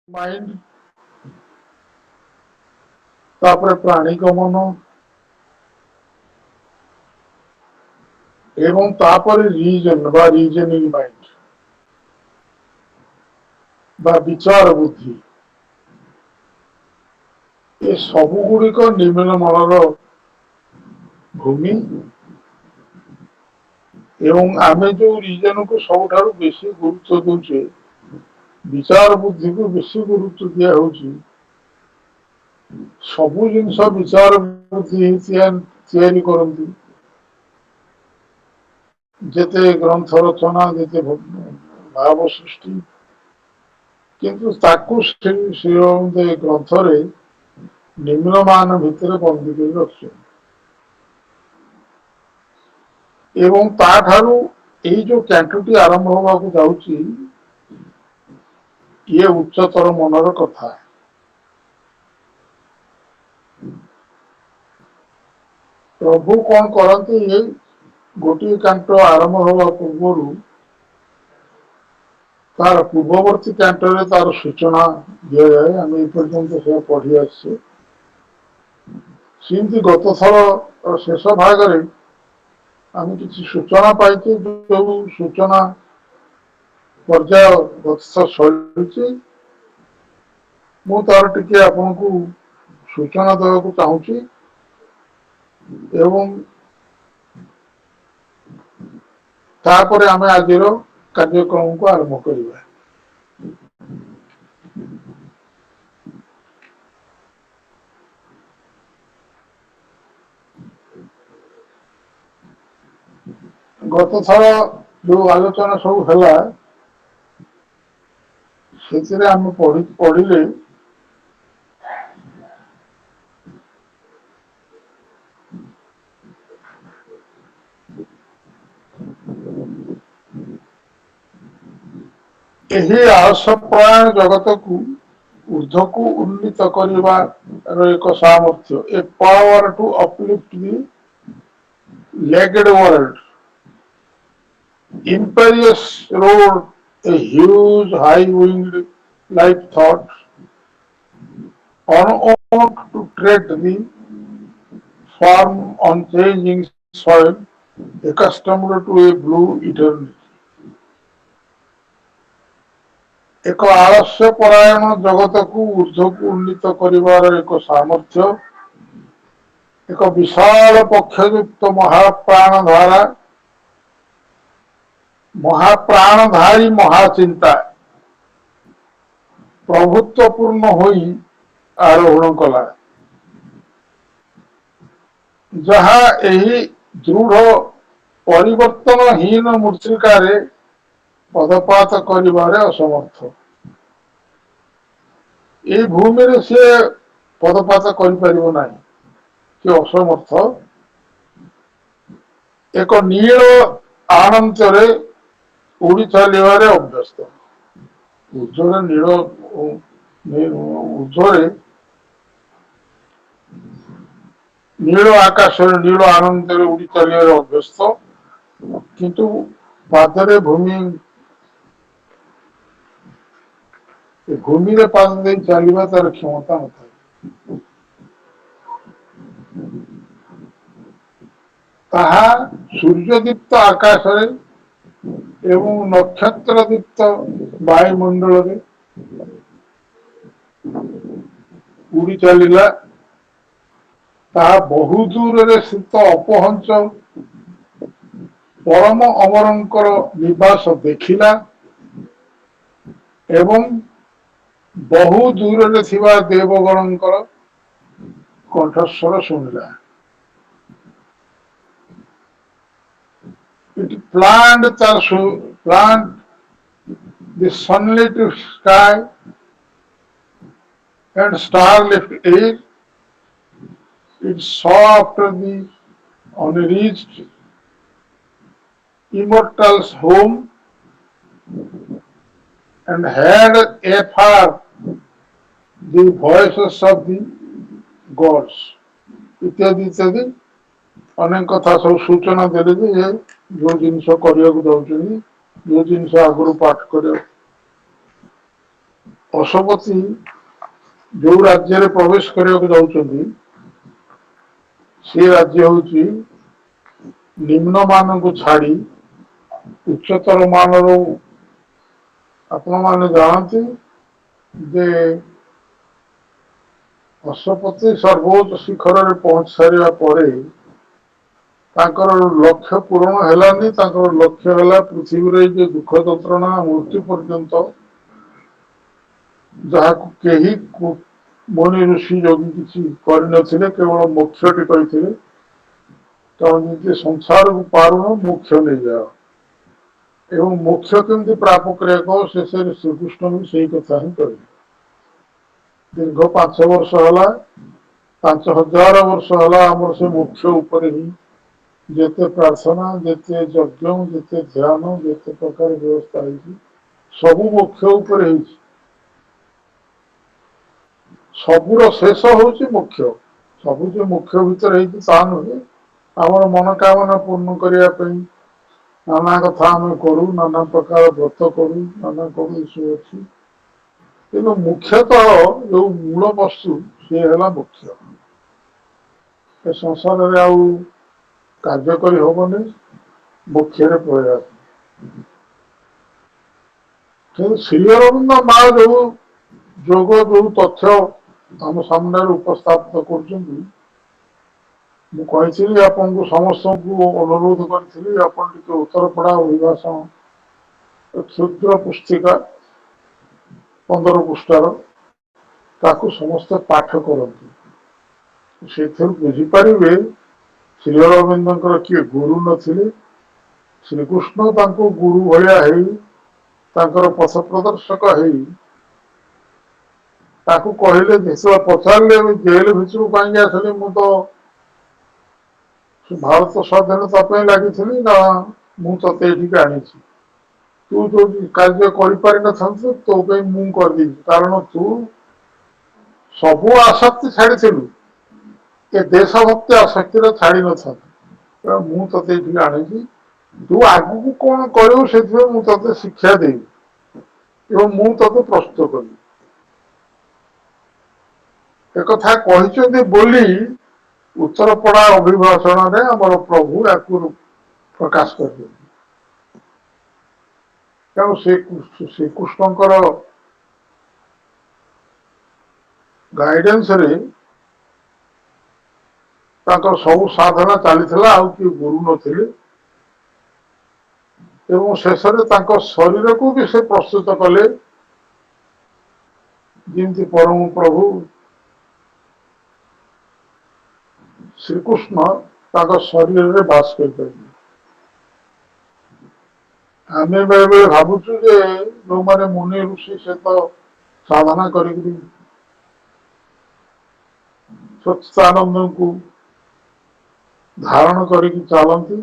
Mind, ତାପରେ ପ୍ରାଣିକ ମନ ଏବଂ ତାପରେ ରିଜନ ବା ରିଜନିଂ ମାଇଣ୍ଡ ବା ବିଚାର ବୁଦ୍ଧି, ଏ ସବୁ ଗୁଡିକ ନିମ୍ନ ମନର ଭୂମି। ଏବଂ ଆମେ ଯୋଉ ରିଜନକୁ ସବୁଠାରୁ ବେଶୀ ଗୁରୁତ୍ୱ ଦଉଛେ, ବିଚାର ବୁଦ୍ଧିକୁ ବେଶୀ ଗୁରୁତ୍ୱ ଦିଆ ହଉଛି, ସବୁ ଜିନିଷ ବିଚାର ବୁଦ୍ଧି ତିଆରି କରନ୍ତି। ଯେତେ ଗ୍ରନ୍ଥ ରଚନା, ଯେତେ ଭାବ ସୃଷ୍ଟି, କିନ୍ତୁ ତାକୁ ସେ ଗ୍ରନ୍ଥରେ ନିମ୍ନମାନ ଭିତରେ ବନ୍ଦୀ କରି ରଖିଛନ୍ତି। ଏବଂ ତାଠାରୁ ଏଇ ଯୋଉ କ୍ୟାଣ୍ଟୁଟି ଆରମ୍ଭ ହବାକୁ ଯାଉଛି, ଇଏ ଉଚ୍ଚତର ମନର କଥା। ପ୍ରଭୁ କଣ କରନ୍ତି, ଗୋଟିଏ କାଣ୍ଟ ଆରମ୍ଭ ହେବା ପୂର୍ବରୁ ତାର ପୂର୍ବବର୍ତ୍ତୀ କ୍ୟାଣ୍ଟରେ ତାର ସୂଚନା ଦିଆଯାଏ। ଆମେ ଏ ପର୍ଯ୍ୟନ୍ତ ସେ ପଢି ଆସିଛେ। ସେମିତି ଗତ ଥର ଶେଷ ଭାଗରେ ଆମେ କିଛି ସୂଚନା ପାଇଛେ, ଯୋଉ ସୂଚନା ପର୍ଯ୍ୟାୟ ଗଛ ସରିଛି। ମୁଁ ତାର ଟିକେ ଆପଣଙ୍କୁ ସୂଚନା ଦେବାକୁ ଚାହୁଁଛି ଏବଂ ତାପରେ ଆମେ ଆଜିର କାର୍ଯ୍ୟକ୍ରମକୁ ଆରମ୍ଭ କରିବା। ଗତ ଥର ଯୋଉ ଆଲୋଚନା ସବୁ ହେଲା, ସେଥିରେ ଆମେ ପଢିଲେ ଏହି ଆଳସ୍ୟ ପରାୟଣ ଜଗତକୁ ঊର୍ଦ୍ଧ୍ୱକୁ ଉନ୍ନୀତ କରିବାର ଏକ ସାମର୍ଥ୍ୟ, a power to uplift the laggard world, imperious road, a huge high-winged light thought, unowned to tread the firm unchanging soil, accustomed to a blue eternity. ଏକ ଆଳସ୍ୟ ପରାୟଣ ଜଗତକୁ ଊର୍ଦ୍ଧ୍ୱକୁ ଉନ୍ନୀତ କରିବାର ଏକ ସାମର୍ଥ୍ୟ, ଏକ ବିଶାଳ ପକ୍ଷଯୁକ୍ତ ମହାପ୍ରାଣଧାରୀ ମହାଚିନ୍ତା ପ୍ରଭୁତ୍ୱପୂର୍ଣ୍ଣ ହୋଇ ଆରୋହଣ କଲା, ଯାହା ଏହି ଦୃଢ ପରିବର୍ତ୍ତନହୀନ ମୃତ୍ତିକାରେ ପଦପାତ କରିବାରେ ଅସମର୍ଥ। ଏଇ ଭୂମିରେ ସିଏ ପଦପାତ କରିପାରିବ ନାହିଁ, ସେ ଅସମର୍ଥ। ଏକ ନୀଳ ଆନନ୍ତରେ ଉଡି ଚାଲିବାରେ ଅଭ୍ୟସ୍ତ। ଊର୍ଦ୍ଧ୍ୱରେ ନୀଳ ଆକାଶରେ ନୀଳ ଆନନ୍ଦରେ ଉଡି ଚାଲିବାରେ ଅଭ୍ୟସ୍ତ, କିନ୍ତୁ ପାଦରେ ଭୂମିରେ ପାଦ ଦେଇ ଚାଲିବା ତାର କ୍ଷମତା ନଥାଏ। ତାହା ସୂର୍ଯ୍ୟଦୀପ୍ତ ଆକାଶରେ ଏବଂ ନକ୍ଷତ୍ର ଦୀପ୍ତ ବାୟୁମଣ୍ଡଳରେ ଉଡି ଚାଲିଲା। ତାହା ବହୁ ଦୂରରେ ସ୍ଥିତ ଅପହଞ୍ଚ ପରମ ଅମରଙ୍କର ନିବାସ ଦେଖିଲା ଏବଂ ବହୁ ଦୂରରେ ଥିବା ଦେବଗଣଙ୍କର କଣ୍ଠସ୍ୱର ଶୁଣିଲା। It planned the sunlit sky and star-lit air. It saw after the unreached immortal's home and had afar the voices of the gods. ଇତ୍ୟାଦି ଇତ୍ୟାଦି ଅନେକ କଥା ସବୁ ସୂଚନା ଦେଲେ ଯେ ଯୋଉ ଜିନିଷ କରିବାକୁ ଯାଉଛନ୍ତି, ଯୋଉ ଜିନିଷ ଆଗରୁ ପାଠ କରିବାକୁ ଅଶୋପତି ଯୋଉ ରାଜ୍ୟରେ ପ୍ରବେଶ କରିବାକୁ ଯାଉଛନ୍ତି ସେ ରାଜ୍ୟ ହଉଛି ନିମ୍ନମାନଙ୍କୁ ଛାଡି ଉଚ୍ଚତର ମାନର। ଆପଣମାନେ ଜାଣନ୍ତି ଯେ ଅଶୋପତି ସର୍ବୋଚ୍ଚ ଶିଖରରେ ପହଞ୍ଚି ସାରିବା ପରେ ତାଙ୍କର ଲକ୍ଷ୍ୟ ପୂରଣ ହେଲାନି। ତାଙ୍କର ଲକ୍ଷ୍ୟ ହେଲା ପୃଥିବୀରେ ଯେ ଦୁଃଖ ଯନ୍ତ୍ରଣା ମୃତ୍ୟୁ ପର୍ଯ୍ୟନ୍ତ ଯାହାକୁ କେହି ମୁନି ଋଷି ଯୋଗୀ କିଛି କରିନଥିଲେ, କେବଳ ମୋକ୍ଷଟି କହିଥିଲେ ତମେ ଯଦି ସଂସାରକୁ ପାରୁନ ମୋକ୍ଷ ନେଇଯାଅ। ଏବଂ ମୋକ୍ଷ କେମିତି ପ୍ରାପ୍ତ କରିବାକୁ ଶେଷରେ ଶ୍ରୀକୃଷ୍ଣ ବି ସେଇ କଥା ହିଁ କହିଲେ। ଦୀର୍ଘ 5 ବର୍ଷ ହେଲା, 5000 ବର୍ଷ ହେଲା ଆମର ସେ ମୋକ୍ଷ ଉପରେ ହିଁ ଯେତେ ପ୍ରାର୍ଥନା, ଯେତେ ଯଜ୍ଞ, ଯେତେ ଧ୍ୟାନ, ଯେତେ ପ୍ରକାର ବ୍ୟବସ୍ଥା ହେଇଛି ସବୁ ମୋକ୍ଷ ଉପରେ ହେଇଛି। ସବୁର ଶେଷ ହଉଛି ମୋକ୍ଷ। ସବୁ ଯେ ମୋକ୍ଷ ଭିତରେ ହେଇଛି ତା ନୁହେଁ। ଆମର ମନୋକାମନା ପୂର୍ଣ୍ଣ କରିବା ପାଇଁ ନାନା କଥା ଆମେ କରୁ, ନାନା ପ୍ରକାର ବ୍ରତ କରୁ, ନାନା କରୁ, ଏସବୁ ଅଛି। କିନ୍ତୁ ମୁଖ୍ୟତଃ ଯୋଉ ମୂଳ ବସ୍ତୁ ସିଏ ହେଲା ମୋକ୍ଷ। ଏ ସଂସାରରେ ଆଉ କାର୍ଯ୍ୟ କରି ହବନି, ମୋକ୍ଷରେ ପଳେଇବା। କିନ୍ତୁ ଶ୍ରୀ ଅରବିନ୍ଦ ମା ଯୋଉ ଯୋଗ ଯୋଉ ତଥ୍ୟ ଆମ ସାମ୍ନାରେ ଉପସ୍ଥାପିତ କରୁଛନ୍ତି, ମୁଁ କହିଥିଲି ଆପଣଙ୍କୁ ସମସ୍ତଙ୍କୁ ଅନୁରୋଧ କରିଥିଲି ଆପଣ ଟିକେ ଉତ୍ତରପଡା ଅଭିଭାଷଣ କ୍ଷୁଦ୍ର ପୁସ୍ତିକା 15 ପୃଷ୍ଠାର ତାକୁ ସମସ୍ତେ ପାଠ କରନ୍ତୁ। ସେଥିରୁ ବୁଝିପାରିବେ ଶ୍ରୀ ଅରବିନ୍ଦଙ୍କର କିଏ ଗୁରୁ ନଥିଲେ। ଶ୍ରୀକୃଷ୍ଣ ତାଙ୍କୁ ଗୁରୁ ଭଳିଆ ହେଇ ତାଙ୍କର ପଥ ପ୍ରଦର୍ଶକ ହେଇ ତାକୁ କହିଲେ, ପଚାରିଲେ ଜେଲ ଭିତରୁ କାହିଁକି ଆସିଲି, ମୁଁ ତ ଭାରତ ସ୍ୱାଧୀନତା ପାଇଁ ଲାଗିଥିଲି ନା, ମୁଁ ତତେ ଏଠିକି ଆଣିଛି। ତୁ ଯୋଉ କାର୍ଯ୍ୟ କରିପାରିନଥାନ୍ତୁ ତୋ ପାଇଁ ମୁଁ କରିଦେଇଛି, କାରଣ ତୁ ସବୁ ଆସକ୍ତି ଛାଡିଥିଲୁ, ଏ ଦେଶ ଭକ୍ତି ଆସକ୍ତିରେ ଛାଡି ନଥାନ୍ତୁ। ମୁଁ ତତେ ଏଠିକି ଆଣିଛି, ତୁ ଆଗକୁ କଣ କରିବୁ ସେଥିପାଇଁ ମୁଁ ତତେ ଶିକ୍ଷା ଦେବି ଏବଂ ମୁଁ ତତେ ପ୍ରସ୍ତୁତ କରିବି। ଏକଥା କହିଛନ୍ତି ବୋଲି ଉତ୍ତରପଡା ଅଭିଭାଷଣରେ ଆମର ପ୍ରଭୁ ୟାକୁ ପ୍ରକାଶ କରିଥିଲେ। ତେଣୁ ଶ୍ରୀକୃଷ୍ଣଙ୍କର ଗାଇଡାନ୍ସରେ ତାଙ୍କର ସବୁ ସାଧନା ଚାଲିଥିଲା, ଆଉ କିଏ ଗୁରୁ ନଥିଲେ। ଏବଂ ଶେଷରେ ତାଙ୍କ ଶରୀରକୁ ବି ସେ ପ୍ରସ୍ତୁତ କଲେ, ଯେମିତି ପରମ ପ୍ରଭୁ ଶ୍ରୀକୃଷ୍ଣ ତାଙ୍କ ଶରୀରରେ ବାସ କରିପାରିବେ। ଆମେ ବେଳେବେଳେ ଭାବୁଛୁ ଯେ ଯୋଉମାନେ ମୁନି ଋଷି ସେ ତ ସାଧନା କରିକିରି ସଚ୍ଚିଦାନନ୍ଦଙ୍କୁ ଧାରଣ କରିକି ଚାଲନ୍ତି,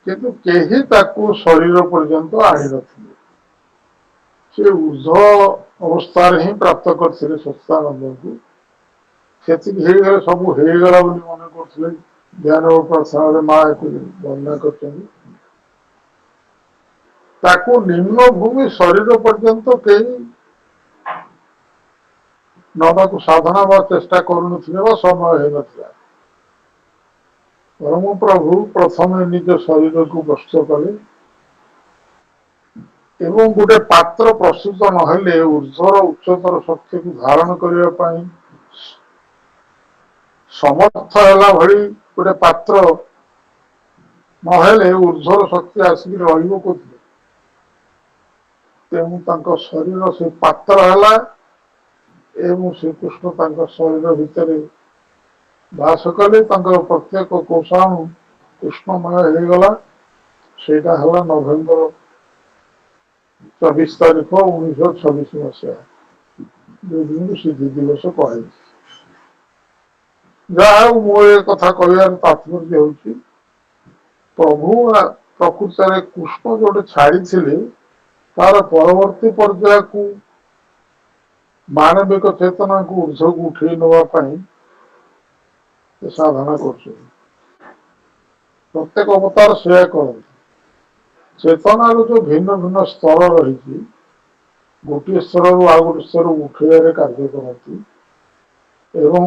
କିନ୍ତୁ କେହି ତାକୁ ଶରୀର ପର୍ଯ୍ୟନ୍ତ ଆଣିନଥିଲେ। ସେ ଉର୍ଦ୍ଧ୍ୱ ଅବସ୍ଥାରେ ହିଁ ପ୍ରାପ୍ତ କରିଥିଲେ ସଚ୍ଚିଦାନନ୍ଦଙ୍କୁ। ସେତିକି ହେଇଗଲେ ସବୁ ହେଇଗଲା ବୋଲି ମନେ କରୁଥିଲେ। ଜ୍ଞାନ ଉପାସନାରେ ମା ଏକୁ ବର୍ଣ୍ଣନା କରିଛନ୍ତି। ତାକୁ ନିମ୍ନ ଭୂମି ଶରୀର ପର୍ଯ୍ୟନ୍ତ କେହି ନବାକୁ ସାଧନା ବା ଚେଷ୍ଟା କରୁନଥିଲେ ବା ସମୟ ହେଇନଥିଲା। ପରମ ପ୍ରଭୁ ପ୍ରଥମେ ନିଜ ଶରୀରକୁ କଷ୍ଟ କଲେ ଏବଂ ଗୋଟେ ପାତ୍ର ପ୍ରସ୍ତୁତ ନହେଲେ ଉର୍ଦ୍ଧ୍ୱର ଉଚ୍ଚତର ଶକ୍ତିକୁ ଧାରଣ କରିବା ପାଇଁ ସମର୍ଥ ହେଲା ଭଳି ଗୋଟେ ପାତ୍ର ନହେଲେ ଉର୍ଦ୍ଧ୍ୱର ଶକ୍ତି ଆସିକି ରହିବ କୋଉଠି? ତେଣୁ ତାଙ୍କ ଶରୀର ସେ ପାତ୍ର ହେଲା ଏବଂ ଶ୍ରୀକୃଷ୍ଣ ତାଙ୍କ ଶରୀର ଭିତରେ ବାସ କଲେ। ତାଙ୍କର ପ୍ରତ୍ୟେକ କୋଷାଣୁ କୃଷ୍ଣମୟ ହେଇଗଲା। ସେଇଟା ହେଲା ନଭେମ୍ବର 24 ତାରିଖ 1926 ମସିହା, ଯୋଉଦିନକୁ ସିଦ୍ଧି ଦିବସ କୁହାଯାଇଛି। ଯାହା ହଉ, ମୁଁ ଏ କଥା କହିବାର ତାତ୍ପର୍ଯ୍ୟ ହେଉଛି ପ୍ରଭୁ ପ୍ରକୃତରେ କୃଷ୍ଣ ଯୋଉଟେ ଛାଡିଥିଲେ ତାର ପରବର୍ତ୍ତୀ ପର୍ଯ୍ୟାୟକୁ ମାନବିକ ଚେତନାକୁ ଉର୍ଦ୍ଧ୍ୱକୁ ଉଠେଇ ନବା ପାଇଁ ସେ ସାଧନା କରୁଛନ୍ତି। ପ୍ରତ୍ୟେକ ଅବତାର ସେୟା କରନ୍ତି। ଚେତନାର ଯୋଉ ଭିନ୍ନ ଭିନ୍ନ ସ୍ତର ରହିଛି ଗୋଟିଏ ସ୍ତରରୁ ଆଉ ଗୋଟେ ସ୍ତରକୁ ଉଠେଇବାରେ କାର୍ଯ୍ୟ କରନ୍ତି ଏବଂ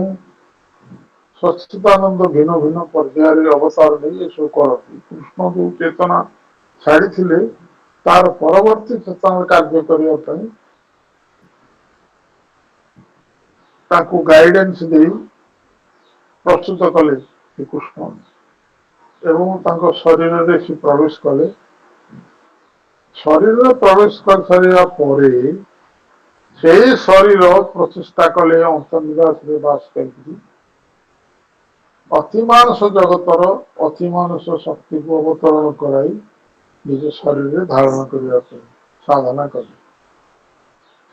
ସଚ୍ଚିଦାନନ୍ଦ ଭିନ୍ନ ଭିନ୍ନ ପର୍ଯ୍ୟାୟରେ ଅବତାର ନେଇ ଏସବୁ କରନ୍ତି। କୃଷ୍ଣ ଯୋଉ ଚେତନା ଛାଡ଼ିଥିଲେ ତାର ପରବର୍ତ୍ତୀ ଚେତନାରେ କାର୍ଯ୍ୟ କରିବା ପାଇଁ ତାକୁ ଗାଇଡେନ୍ସ ଦେଇ ପ୍ରସ୍ତୁତ କଲେ ଶ୍ରୀକୃଷ୍ଣ ଏବଂ ତାଙ୍କ ଶରୀରରେ ସେ ପ୍ରବେଶ କଲେ। ଶରୀରରେ ପ୍ରବେଶ କରିସାରିବା ପରେ ସେହି ଶରୀର ପ୍ରଚେଷ୍ଟା କଲେ ଅନ୍ତର୍ନିବାସରେ ବାସ କରିକିରି ଅତିମାନସ ଜଗତର ଅତିମାନସ ଶକ୍ତିକୁ ଅବତରଣ କରାଇ ନିଜ ଶରୀରରେ ଧାରଣ କରିବା ପାଇଁ ସାଧନା କଲେ।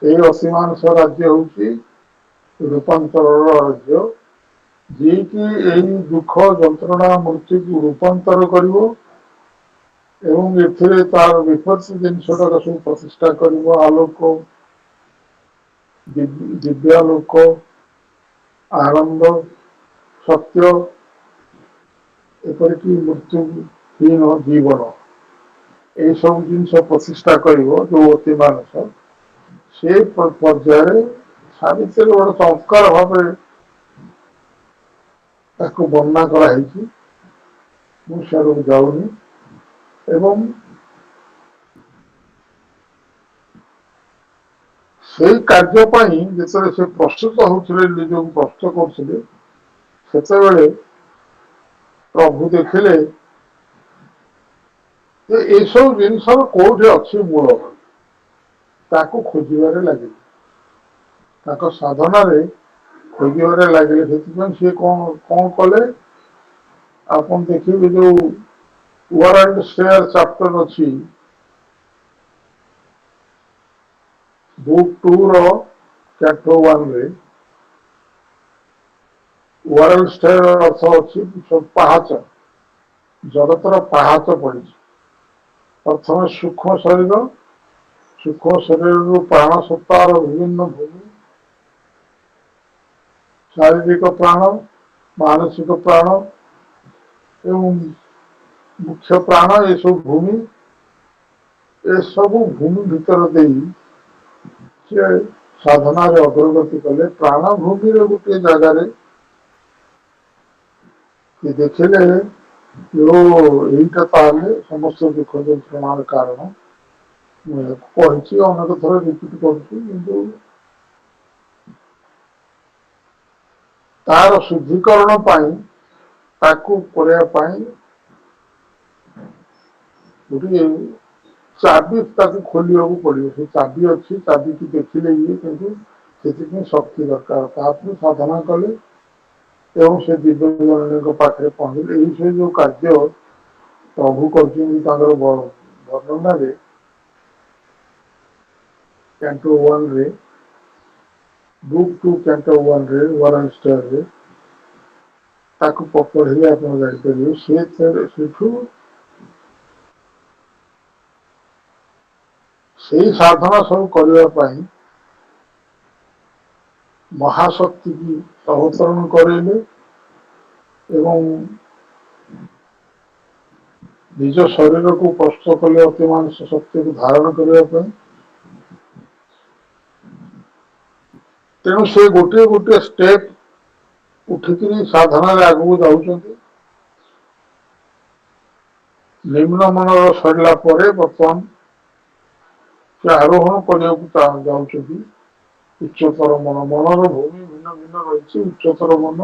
ଏହି ଅତିମାନସ ରାଜ୍ୟ ହଉଛି ରୂପାନ୍ତରର ରାଜ୍ୟ, ଯିଏକି ଏହି ଦୁଃଖ ଯନ୍ତ୍ରଣା ମୃତ୍ୟୁକୁ ରୂପାନ୍ତର କରିବ ଏବଂ ଏଥିରେ ତାର ବିପରୀତ ଜିନିଷଟାର ସବୁ ପ୍ରତିଷ୍ଠା କରିବ। ଆଲୋକ, ଦିବ୍ୟାଲୋକ, ଆନନ୍ଦ, ସତ୍ୟ, ଏପରିକି ମୃତ୍ୟୁହୀନ ଜୀବନ, ଏଇ ସବୁ ଜିନିଷ ପ୍ରତିଷ୍ଠା କରିବ ଯୋଉ ଅତି ମାନସ, ସେ ପର୍ଯ୍ୟାୟରେ ସାବିତ୍ରୀ ଗୋଟେ ଚମତ୍କାର ଭାବରେ ତାକୁ ବର୍ଣ୍ଣନା କରାହେଇଛି। ମୁଁ ସିଆଡ଼କୁ ଯାଉନି ଏବଂ ସେଇ କାର୍ଯ୍ୟ ପାଇଁ ଯେତେବେଳେ ସେ ପ୍ରସ୍ତୁତ ହଉଥିଲେ, ନିଜକୁ ପ୍ରସ୍ତୁତ କରୁଥିଲେ, ସେତେବେଳେ ପ୍ରଭୁ ଦେଖିଲେ ଯେ ଏସବୁ ଜିନିଷର କୋଉଠି ଅଛି ମୂଳ, ତାକୁ ଖୋଜିବାରେ ଲାଗିଲେ। ତାଙ୍କ ସାଧନାରେ ଖୋଜିବାରେ ଲାଗିଲେ। ସେଥିପାଇଁ ସିଏ କଣ କଲେ, ଆପଣ ଦେଖିବେ ଯୋଉ ୱାରେଣ୍ଟ ସେୟାର ଚାପ୍ଟର ଅଛି ବୁକ୍ 2 ର ଚାପ୍ଟର 1 ରେ, ୱାରେଣ୍ଟ ସେୟାର ଅର୍ଥ ଅଛି ପାହାଚ, ଜଗତର ପାହାଚ ପଡିଛି। ପ୍ରଥମେ ସୂକ୍ଷ୍ମ ଶରୀରରୁ ପ୍ରାଣ ସତ୍ତାର ବିଭିନ୍ନ ଭୂମି, ଶାରୀରିକ ପ୍ରାଣ, ମାନସିକ ପ୍ରାଣ ଏବଂ ମୁଖ୍ୟ ପ୍ରାଣ, ଏସବୁ ଭୂମି, ଏସବୁ ଭୂମି ଭିତର ଦେଇ ସେ ସାଧନାରେ ଅଗ୍ରଗତି କଲେ। ପ୍ରାଣ ଭୂମିର ଗୋଟିଏ ଜାଗାରେ ସେ ଦେଖିଲେ ଏଇଟା ତାହେଲେ ସମସ୍ତ ଦୁଃଖ ଯନ୍ତ୍ରଣାର କାରଣ। ମୁଁ ଏହାକୁ କହିଛି, ଅନେକ ଥର ରିପିଟ କରୁଛି, କିନ୍ତୁ ତାର ଶୁଦ୍ଧିକରଣ ପାଇଁ, ତାକୁ କରିବା ପାଇଁ ଗୋଟିଏ ଚାବି ତାକୁ ଖୋଲିବାକୁ ପଡିବ। ସେ ଚାବି ଅଛି, ଚାବିକି ଦେଖିଲେ ଇଏ, କିନ୍ତୁ ସେଥିପାଇଁ ଶକ୍ତି ଦରକାର। ତାପରେ ସାଧନା କଲେ ଏବଂ ସେ ଦିବ୍ୟ ଜନନୀଙ୍କ ପାଖରେ ପହଞ୍ଚିଲେ। ଏଇ ସେ ଯୋଉ କାର୍ଯ୍ୟ ପ୍ରଭୁ କରିଛନ୍ତି ତାଙ୍କର ବର୍ଣ୍ଣନାରେ କ୍ୟାଣ୍ଟୋ 1 ରେ, ବୁକ୍ 2 କ୍ୟାଣ୍ଟୋ 1 ରେ, ୱାରେଣ୍ଟ ସେୟାରରେ, ତାକୁ ପଢିଲେ ଆପଣ ଜାଣିପାରିବେ। ସେଠୁ ସେଇ ସାଧନା ସବୁ କରିବା ପାଇଁ ମହାଶକ୍ତି କି ଅବତରଣ କରାଇଲେ ଏବଂ ନିଜ ଶରୀରକୁ ପ୍ରସ୍ତୁତ କଲେ ଅତିମାନସ ଶକ୍ତିକୁ ଧାରଣ କରିବା ପାଇଁ। ତେଣୁ ସେ ଗୋଟିଏ ଗୋଟିଏ ଷ୍ଟେପ ଉଠିକିରି ସାଧନାରେ ଆଗକୁ ଯାଉଛନ୍ତି। ନିମ୍ନ ମନର ସରିଲା ପରେ ବର୍ତ୍ତମାନ ସେ ଆରୋହଣ କରିବାକୁ ଯାଉଛନ୍ତି ଉଚ୍ଚତର ମନ। ମନର ଭୂମି ଭିନ୍ନ ଭିନ୍ନ ରହିଛି। ଉଚ୍ଚତର ମନ,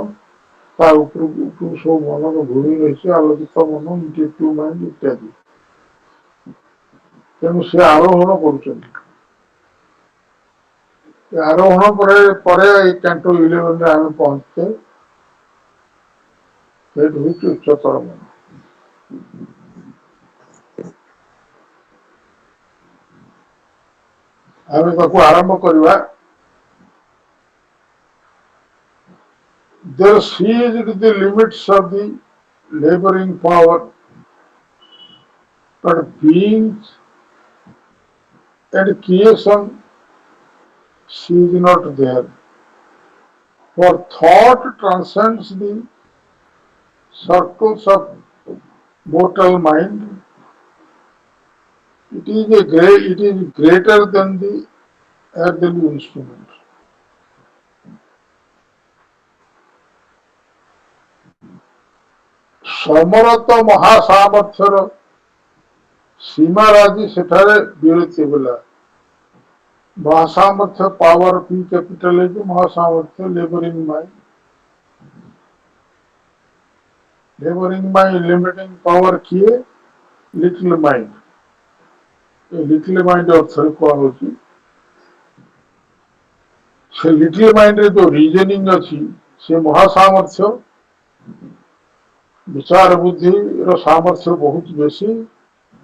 ତା ଉପରକୁ ସବୁ ମନର ଭୂମି ରହିଛି, ଆଲୋକିତ ମନ, ଇଣ୍ଟେକ୍ଟିଭ ମାଇଣ୍ଡ ଇତ୍ୟାଦି। ତେଣୁ ସେ ଆରୋହଣ କରୁଛନ୍ତି। ଆରୋହଣ ପରେ ଏଇ କ୍ୟାଣ୍ଟୋ 11 ରେ ଆମେ ପହଞ୍ଚିଛେ। ସେଇଠି ହଉଛି ଉଚ୍ଚତର ମନ। ଆମେ ତାକୁ ଆରମ୍ଭ କରିବା। There seized the limits of the laboring power, but beings and creation cease not there. For thought transcends the circles of mortal mind. It is greater than the earthly instrument. ସମରତ ମହାସାମର୍ଥ୍ୟର ସୀମାରାଜି ସେଠାରେ ବିରତି ହେଲା। ମହାସାମର୍ଥ୍ୟ ପାୱାର ପି କ୍ୟାपिଟାଲ ମହାସାମର୍ଥ୍ୟ labouring mind, labouring mind limiting power କିଏ? Little mind. Little mind ଅର୍ଥରେ କୁହାଯାଉଛି ସେ little ମାଇଣ୍ଡରେ ଯୋଉ ରିଜନିଂ ଅଛି ସେ ମହାସାମର୍ଥ୍ୟ, ବିଚାର ବୁଦ୍ଧିର ସାମର୍ଥ୍ୟ ବହୁତ ବେଶୀ।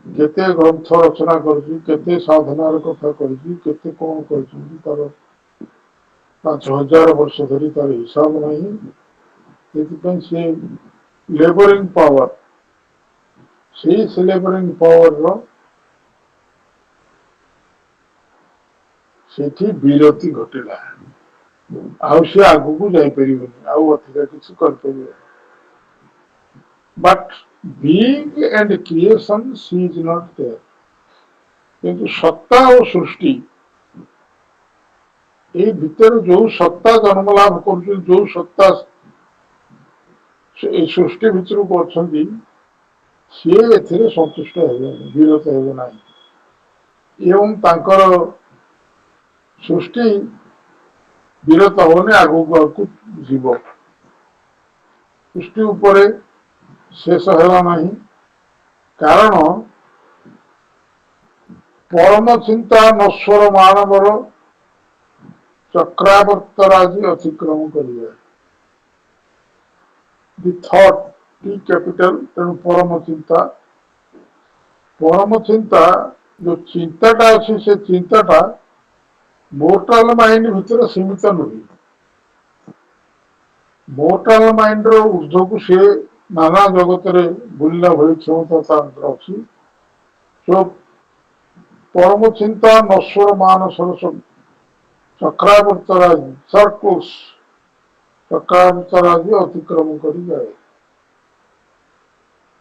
କେତେ ଗ୍ରନ୍ଥ ରଚନା କରିଛି, କେତେ ସାଧନାର କଥା କହିଛି, କେତେ କଣ କହିଛନ୍ତି ତାର 5000 ବର୍ଷ ଧରି ତାର ହିସାବ ନାହିଁ। ସେଥିପାଇଁ ସେ ଲେବରିଂ ପାୱାର, ସେଇ ଲେବରିଂ ପାୱାରର ସେଠି ବିରତି ଘଟିଲା। ଆଉ ସେ ଆଗକୁ ଯାଇପାରିବନି, ଆଉ ଅଧିକା କିଛି କରିପାରିବନି। But being and creation she is not there. କିନ୍ତୁ ସତ୍ତା ଓ ସୃଷ୍ଟି, ଏଇ ଭିତରେ ଯୋଉ ସତ୍ତା ଜନ୍ମ ଲାଭ କରୁଛି, ଯୋଉ ସତ୍ତା ଏଇ ସୃଷ୍ଟି ଭିତରକୁ ଅଛନ୍ତି, ସିଏ ଏଥିରେ ସନ୍ତୁଷ୍ଟ ହେବେନି, ବିରତ ହେବେ ନାହିଁ। ଏବଂ ତାଙ୍କର ସୃଷ୍ଟି ବିରତ ହବନି, ଆଗକୁ ଆଗକୁ ଯିବ। ସୃଷ୍ଟି ଉପରେ ଶେଷ ହେଲା ନାହିଁ, କାରଣ ପରମ ଚିନ୍ତା ନଶ୍ୱର ମାନବର ଚକ୍ରାବର୍ତ୍ତରାଜି ଅତିକ୍ରମ କରିବେ। ଦି ଥଟ୍ ଟି କ୍ୟାପିଟାଲ, ତେଣୁ ପରମ ଚିନ୍ତା। ପରମ ଚିନ୍ତା ଯୋଉ ଚିନ୍ତାଟା ଅଛି, ସେ ଚିନ୍ତାଟା ମୋର୍ଟାଲ ମାଇଣ୍ଡ ଭିତରେ ସୀମିତ ନୁହେଁ। ମୋର୍ଟାଲ ମାଇଣ୍ଡର ଉର୍ଦ୍ଧ୍ୱକୁ ସେ ନାନା ଜଗତରେ ବୁଲିଲା ଭଳି କ୍ଷମତା ତାଙ୍କର ଅଛି। ପରମ ଚିନ୍ତା ନଶ୍ୱର ମାନସର ଚକ୍ରାବର୍ତ୍ତରାଜି ସର୍କଲ୍ସ, ଚକ୍ରାବର୍ତ୍ତରାଜି ଅତିକ୍ରମ କରି ଯାଏ।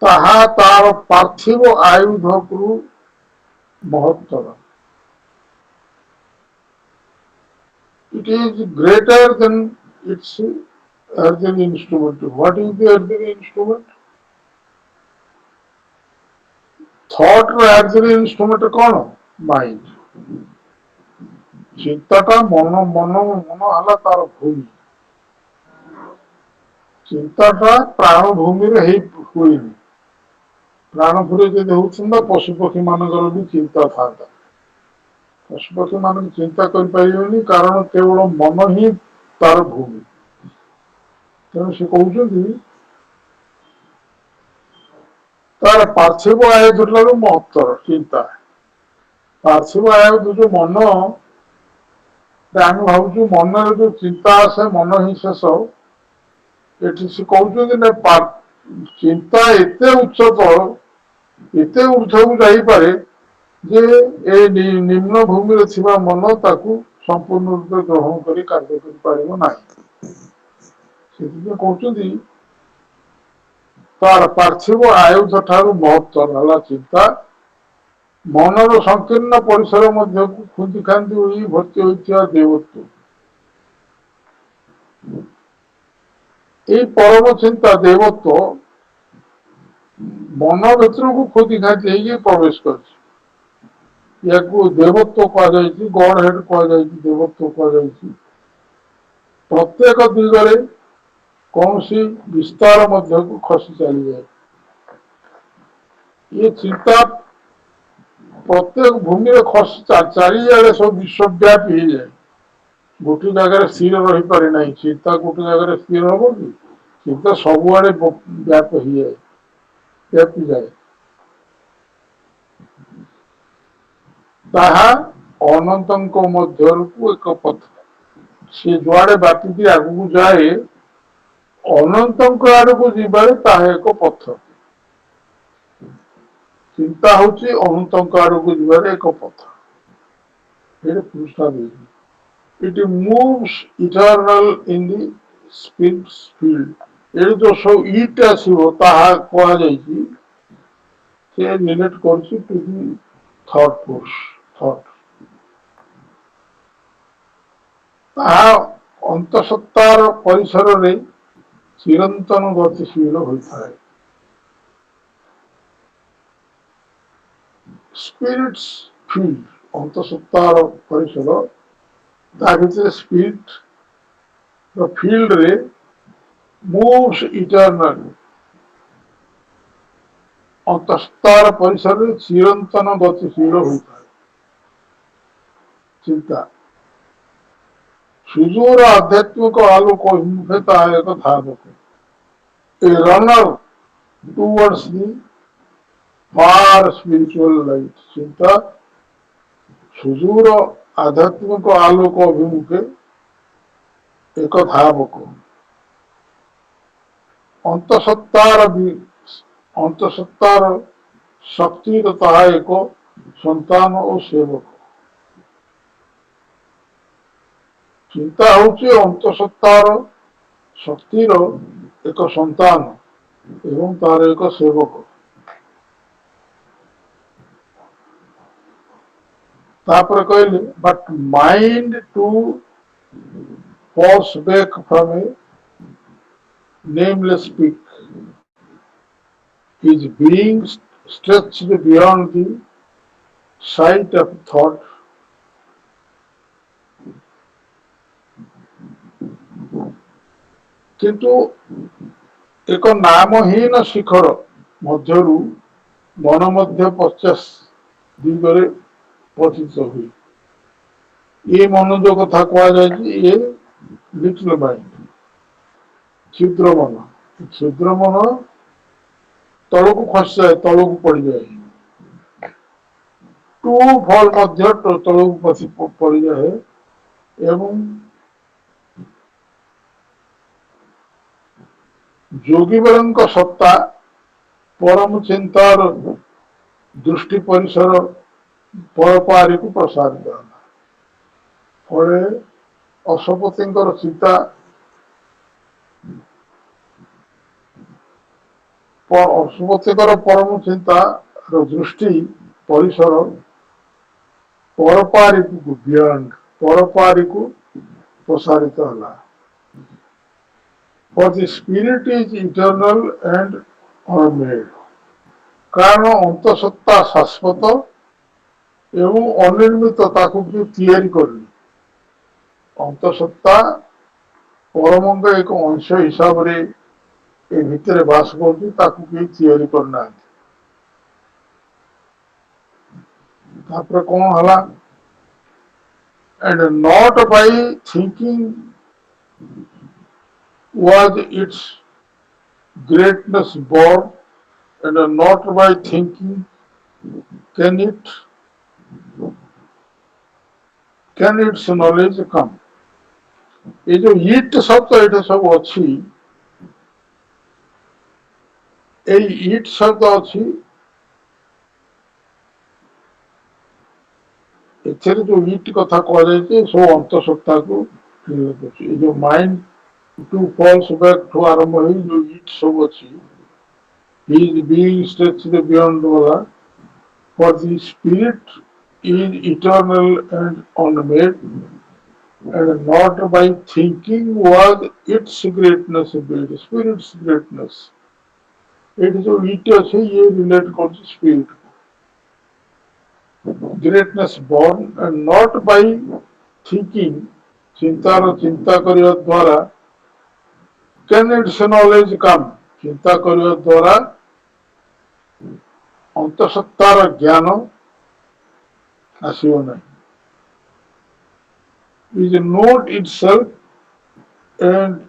ତାହା ତାର ପାର୍ଥିବ ଆୟୁଧକୁ ମହତ୍ତର। It is greater than its earthly instrument. What is the earthly instrument? Thought ର earthly instrument କଣ? Mind. ଚିନ୍ତାଟା ମନ ହେଲା ତାର ଭୂମି। ଚିନ୍ତାଟା ପ୍ରାଣ ଭୂମିରେ ହୁଏନି। ପ୍ରାଣ ଭୂମିରେ ଯଦି ହଉଥିଲା, ପଶୁପକ୍ଷୀ ମାନଙ୍କର ବି ଚିନ୍ତା ଥାନ୍ତା। ପଶୁପକ୍ଷୀ ମାନଙ୍କୁ ଚିନ୍ତା କରିପାରିବେନି, କାରଣ କେବଳ ମନ ହିଁ ତାର ଭୂମି। ତେଣୁ ସେ କହୁଛନ୍ତି ତାର ପାର୍ଥିବ ଆୟୁଧ ଠାରୁ ମହତ୍ତର ଚିନ୍ତା। ପାର୍ଥିବ ଆୟୁଧ ଯୋଉ ମନ, ଆମେ ଭାବୁଛୁ ମନରେ ଯୋଉ ଚିନ୍ତା ଆସେ ମନ ହିଁ ଶେଷ। ଏଠି ସେ କହୁଛନ୍ତି ନା, ଚିନ୍ତା ଏତେ ଉଚ୍ଚତର, ଏତେ ଉର୍ଦ୍ଧ୍ୱକୁ ଯାଇପାରେ ଯେ ଏ ନିମ୍ନ ଭୂମିରେ ଥିବା ମନ ତାକୁ ସମ୍ପୂର୍ଣ୍ଣ ରୂପେ ଗ୍ରହଣ କରି କାର୍ଯ୍ୟ କରିପାରିବ ନାହିଁ। ସେଥିପାଇଁ କହୁଛନ୍ତି ତାର ପାର୍ଥିବ ଆୟୁଧ ଠାରୁ ମହତ୍ତର ହେଲା ଚିନ୍ତା। ମନର ସଂକୀର୍ଣ୍ଣ ପରିସର ମଧ୍ୟକୁ ଖୁନ୍ଦି ଖାନ୍ଦି ହୋଇ ଭର୍ତ୍ତି ହୋଇଥିବା ଦେବତ୍ୱ। ଏଇ ପରମ ଚିନ୍ତା ଦେବତ୍ୱ ମନ ଭିତରକୁ ଖୋଦି ଖାନ୍ତି ହେଇକି ପ୍ରବେଶ କରିଛି। ୟାକୁ ଦେବତ୍ୱ କୁହାଯାଇଛି, ଗଡ ହେଡ କୁହାଯାଇଛି, ଦେବତ୍ୱ କୁହାଯାଇଛି। ପ୍ରତ୍ୟେକ ଦିଗରେ କୌଣସି ବିସ୍ତାର ମଧ୍ୟକୁ ଖସି ଚାଲିଯାଏ। ଇଏ ଚିନ୍ତା ପ୍ରତ୍ୟେକ ଭୂମିରେ ଖସି ଚାରିଆଡେ ସବୁ ବିଶ୍ୱବ୍ୟାପୀ ହେଇଯାଏ। ଗୋଟିଏ ଜାଗାରେ ସ୍ଥିର ରହିପାରେ ନାହିଁ। ଚିନ୍ତା ଗୋଟିଏ ଜାଗାରେ ସ୍ଥିର ହବ କି? ଚିନ୍ତା ସବୁଆଡେ ବ୍ୟାପିଯାଏ। ତାହା ଅନନ୍ତଙ୍କ ମଧ୍ୟକୁ ଏକ ପଥ। ସେ ଯୁଆଡେ ବ୍ୟାପିକି ଆଗକୁ ଯାଏ, ଅନନ୍ତଙ୍କ ଆଡକୁ ଯିବାରେ ତାହା ଏକ ପଥ। ଚିନ୍ତା ହଉଛି ଅନନ୍ତଙ୍କ ଆଡକୁ ଯିବାରେ ଏକ ପଥ। It moves eternal in the spirit field. ଏଠି ଯୋଉ ସବୁ ଇଟ ଆସିବ ତାହା କୁହାଯାଇଛି, ସେ ରିଲେଟ କରୁଛି ଟୁ ଦି ଥଟ୍ ଫୋର୍ସ, ଥଟ୍। ତାହା ଅନ୍ତଃସତ୍ତାର ପରିସରରେ ଚିରନ୍ତନ ଗତିଶୀଳ ହୋଇଥାଏ। ସ୍ପିରିଟ୍ସ ଫିଲ୍ଡ, ଅନ୍ତଃସତ୍ତାର ପରିସର, ତା ଭିତରେ ସ୍ପିରିଟ୍ ଫିଲ୍ଡରେ moves eternally, ଅନ୍ତଃସତ୍ତାର ପରିସରରେ ଚିରନ୍ତନ ଗତିଶୀଳ ହୋଇଥାଏ। ଚିନ୍ତା ସୁଦୂର ଆଧ୍ୟାତ୍ମିକ ଆଲୋକ ଅଭିମୁଖେ ତାହା ଏକ ଧାବକ, a runner towards the far spiritual light. ଚିନ୍ତା ସୁଦୂର ଆଧ୍ୟାତ୍ମିକ ଆଲୋକ ଅଭିମୁଖେ ଏକ ଧାବକ, ଅନ୍ତଃସତ୍ତାର ଶକ୍ତିର ତାହା ଏକ ସନ୍ତାନ ଓ ସେବକ। ଚିନ୍ତା ହେଉଛି ଅନ୍ତଃସତ୍ତାର ଶକ୍ତିର ଏକ ସନ୍ତାନ ଏବଂ ତାର ଏକ ସେବକ। ତାପରେ କହିଲେ, but mind too falls back from a nameless peak, is being stretched beyond the sight of thought. କିନ୍ତୁ ଏକ ନାମହୀନ ଶିଖର ମଧ୍ୟରୁ ମନ ମଧ୍ୟ 50 ଦିଗରେ ପତିତ ହୁଏ। ଏ ମନ ଯୋଉ କଥା କୁହାଯାଇଛି, ଏ ଲିଟଲ ମାଇଣ୍ଡ, କ୍ଷୁଦ୍ର ମନ। କ୍ଷୁଦ୍ର ମନ ତଳକୁ ଖସିଯାଏ, ତଳକୁ ପଡିଯାଏ, ଟୁ ଫଲ ମଧ୍ୟ ତଳକୁ ପଡିଯାଏ ଏବଂ ଯୋଗୀବରଙ୍କ ସତ୍ତା ପରମ ଚିନ୍ତାର ଦୃଷ୍ଟି ପରିସର ପରପାରିକୁ ପ୍ରସାରିତ ହେଲା। ଫଳରେ ଅଶୋପତିଙ୍କର ଚିନ୍ତା ଅଶୋପତିଙ୍କର ପରମ ଚିନ୍ତାର ଦୃଷ୍ଟି ପରିସର ପରପାରିକୁ ବିୟଣ୍ଡ, ପରପାରିକୁ ପ୍ରସାରିତ ହେଲା। For the spirit is eternal and unmade. କାରଣ ଅନ୍ତଃସତ୍ତା ଶାଶ୍ୱତ ଏବଂ ଅନିର୍ମିତ, ତାକୁ କେହି ତିଆରି କରିନି। ଅନ୍ତଃସତ୍ତା ପରମଙ୍କ ଏକ ଅଂଶ ହିସାବରେ ଏ ଭିତରେ ବାସ କରୁଛି, ତାକୁ କେହି ତିଆରି କରିନାହାନ୍ତି। ତାପରେ କଣ ହେଲା, and not by thinking was its greatness born, and not by thinking can its knowledge come. ये जो इट शब्द एटा सब अच्छी, इट शब्द अच्छी, एथेरे जो इट कथा कह जाए सब अंतःसत्ता को जो mind to falls back to आरंभ हुई, जो इट सब अच्छी, he is being stretched beyond वाला, for the spirit is eternal and unmade, and not by thinking was its greatness built. Spirit's greatness, it is जो इट अच्छे ये relate करते spirit greatness born, and not by thinking, चिंता करिया द्वारा can its knowledge come, चिंता करिया द्वारा अंतःसत्तार ज्ञान आसिब नहीं। is not itself and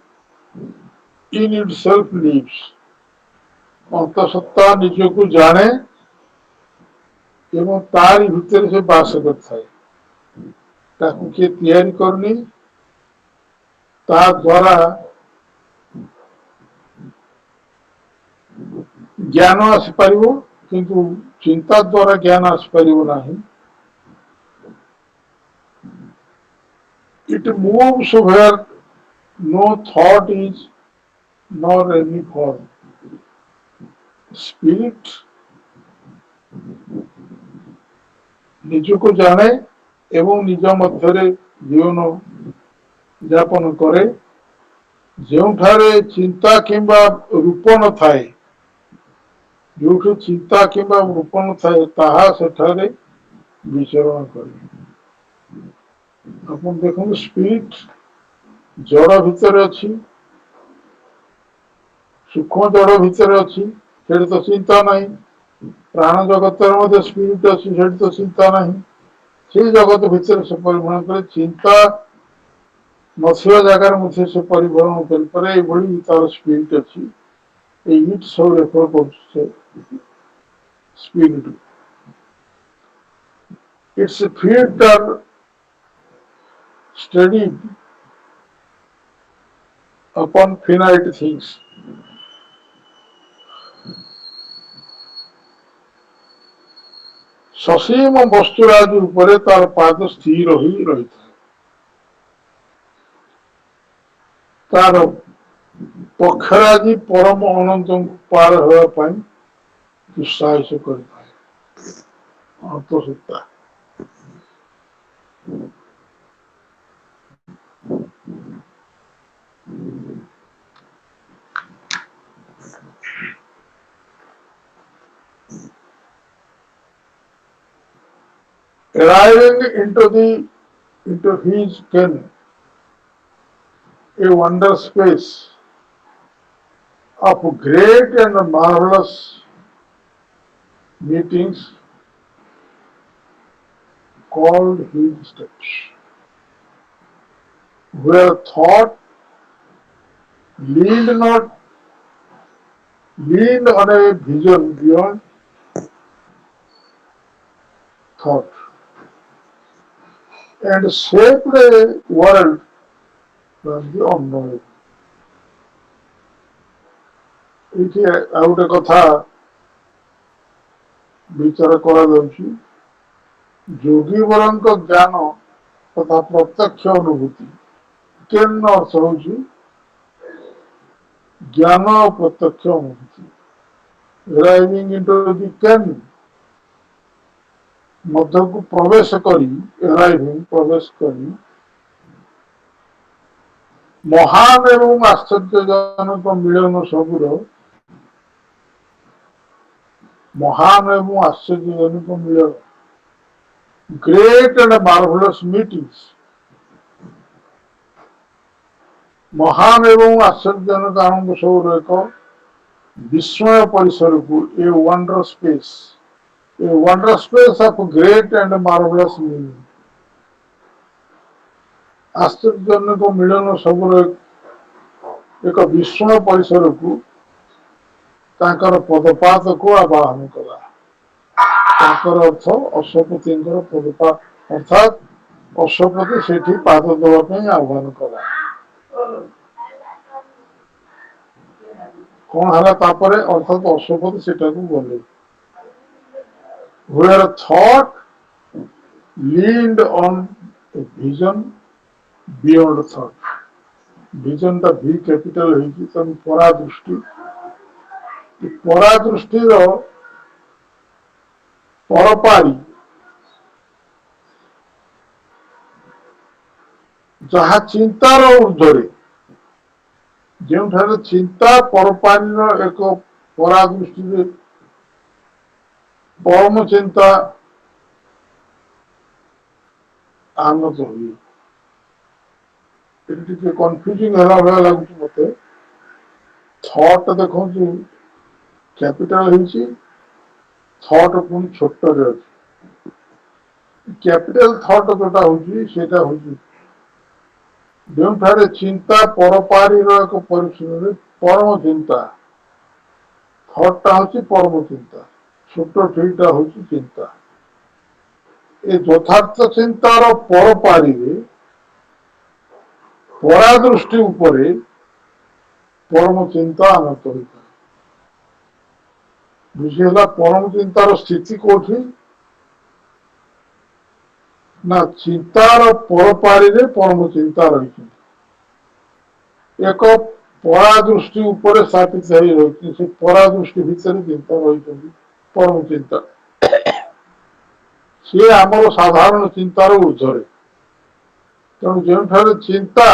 in itself lives. अंतःसत्ता निजको जाने एवं तारी भितर से बास करथाय, ताकू के तैयारी करनी, ता द्वारा ज्ञान आसी पारिबो, किंतु चिंता द्वारा ज्ञान आसी पारिबो नाही। It moves where no thought is nor any form. Spirit निजको जाने एवं निज मध्यरे जीवन ଯାପନ କରେ, ଯେଉଁଠାରେ ଚିନ୍ତା କିମ୍ବା ରୂପ ନଥାଏ, ଯୋଉଠି ଚିନ୍ତା କିମ୍ବା ରୂପ ନଥାଏ ତାହା ସେଠାରେ ବିଚରଣ କରେ। ଆପଣ ଦେଖନ୍ତୁ ସ୍ପିରିଟ ଜଡ଼ ଭିତରେ ଅଛି, ସୂକ୍ଷ୍ମ ଜଡ଼ ଭିତରେ ଅଛି, ସେଠି ତ ଚିନ୍ତା ନାହିଁ। ପ୍ରାଣ ଜଗତରେ ମଧ୍ୟ ସ୍ପିରିଟ ଅଛି, ସେଠି ତ ଚିନ୍ତା ନାହିଁ। ସେଇ ଜଗତ ଭିତରେ ସେ ପରିଭ୍ରମଣ କରେ, ଚିନ୍ତା ନଥିବା ଜାଗାରେ ମଧ୍ୟ ସେ ପରିଭ୍ରମଣ କରିପାରେ, ଏଇଭଳି ତାର ସ୍ପିରିଟ ଅଛି। এই ସବୁ ରେଫର କରୁଛି spirit. Its feet are steadied upon finite things. ସସୀମ ବସ୍ତୁରାଜି ଉପରେ ତାର ପାଦ ସ୍ଥିର ହୋଇ ରହିଥାଏ। ତାର ପକ୍ଷରେ ଆଜି ପରମ ଅନନ୍ତଙ୍କୁ ପାର ହେବା ପାଇଁ ଉତ୍ସାହିତ କରିଥାଏ। ଅନ୍ତଃସତ୍ତା arriving into his ken, a wonder space of great and marvelous meetings called his steps, where thought leaned on a vision beyond thought, and shaped a world from the unknown. ଏଇଠି ଆଉ ଗୋଟେ କଥା ବିଚାର କରାଯାଉଛି, ଯୋଗୀବରଙ୍କ ଜ୍ଞାନ ତଥା ପ୍ରତ୍ୟକ୍ଷ ଅନୁଭୂତି। କେନ୍ ଅର୍ଥ ହଉଛି ଜ୍ଞାନ ଓ ପ୍ରତ୍ୟକ୍ଷ ଅନୁଭୂତି। ରାଇଭିଂ ଇଣ୍ଟୁ ଦି କେନ୍ ମଧ୍ୟକୁ ପ୍ରବେଶ କରି, ପ୍ରବେଶ କରି ମହାନ ଏବଂ ଆଶ୍ଚର୍ଯ୍ୟଜନକ ମିଳନ ସବୁର ମହାନ ଏବଂ ଆଶ୍ଚର୍ଯ୍ୟଜନକ ମିଳନ, ଗ୍ରେଟ୍ ଆଣ୍ଡ ମାର୍ଭେଲସ୍ ମିଟିଂସ୍, ମହାନ ଏବଂ ଆଶ୍ଚର୍ଯ୍ୟଜନକ ଆନନ୍ଦ ସବୁର ଏକ ବିସ୍ମୟ ପରିସରକୁ, a wonder space, a wonder space of great and marvelous meaning. ଆଶ୍ଚର୍ଯ୍ୟଜନକ ମିଳନ ସବୁର ଏକ ବିସ୍ମୟ ପରିସରକୁ ତାଙ୍କର ପଦପାତକୁ ଆବାହନ କଲା। ତାଙ୍କର ଅର୍ଥ ଅଶ୍ୱପତିଙ୍କର ପଦପାତ, ଅର୍ଥାତ୍ ଅଶ୍ୱପତି ସେଠି ପାଦ ଦେବା ପାଇଁ ଆହ୍ୱାନ କଲା। କଣ ହେଲା ତାପରେ, ଅର୍ଥାତ୍ ଅଶ୍ୱପତି ସେଟାକୁ ଗଲେ। Where thought leaned on a vision beyond thought. Vision ଟା ଭି କ୍ୟାପିଟାଲ ହେଇଛି, ତେଣୁ ପରାଦୃଷ୍ଟି, ପରାଦୃଷ୍ଟିର ପରପାରି ଯାହା ଚିନ୍ତାର ଉର୍ଦ୍ଧ୍ୱରେ, ଯେଉଁଠାରେ ଚିନ୍ତା ପରପାରିର ଏକ ପରାଦୃଷ୍ଟିରେ ପରମ ଚିନ୍ତା ଆନତ ହୁଏ। ଏଠି ଟିକେ କନଫ୍ୟୁଜିଂ ହେଲା ଭଳିଆ ଲାଗୁଛି ମତେ। ଥଟ୍ ଦେଖନ୍ତୁ କ୍ୟାପିଟାଲ ହେଇଛି, ଥଟ୍ ପୁଣି ଛୋଟରେ ଅଛି। କ୍ୟାପିଟାଲ ଥଟ୍ ଯୋଉଟା ହଉଛି ସେଇଟା ହଉଛି ଯେଉଁଠାରେ ଚିନ୍ତା ପରପାରିର ଏକ ପରିସରରେ ପରମ ଚିନ୍ତା, ଥଟ୍ ଟା ହଉଛି ପରମ ଚିନ୍ତା, ଛୋଟ ଠିଟା ହଉଛି ଚିନ୍ତା। ଏ ଯଥାର୍ଥ ଚିନ୍ତାର ପରପାରିରେ ପରାଦୃଷ୍ଟି ଉପରେ ପରମ ଚିନ୍ତା ଆନତ ହୋଇଥାଏ। ବୁଝି ହେଲା ପରମ ଚିନ୍ତାର ସ୍ଥିତି କୋଉଠି ନା ଚିନ୍ତାର ପରପାରିରେ ପରମ ଚିନ୍ତା ରହିଛି। ଏକ ପରାଦୃଷ୍ଟି ଉପରେ ସ୍ଥାପିତ ହେଇ ରହିଛି, ସେ ପରାଦୃଷ୍ଟି ଭିତରେ ଚିନ୍ତା ରହିଛନ୍ତି ପରମ ଚିନ୍ତା। ସିଏ ଆମର ସାଧାରଣ ଚିନ୍ତାର ଉର୍ଦ୍ଧ୍ୱରେ। ତେଣୁ ଯେଉଁଠାରେ ଚିନ୍ତା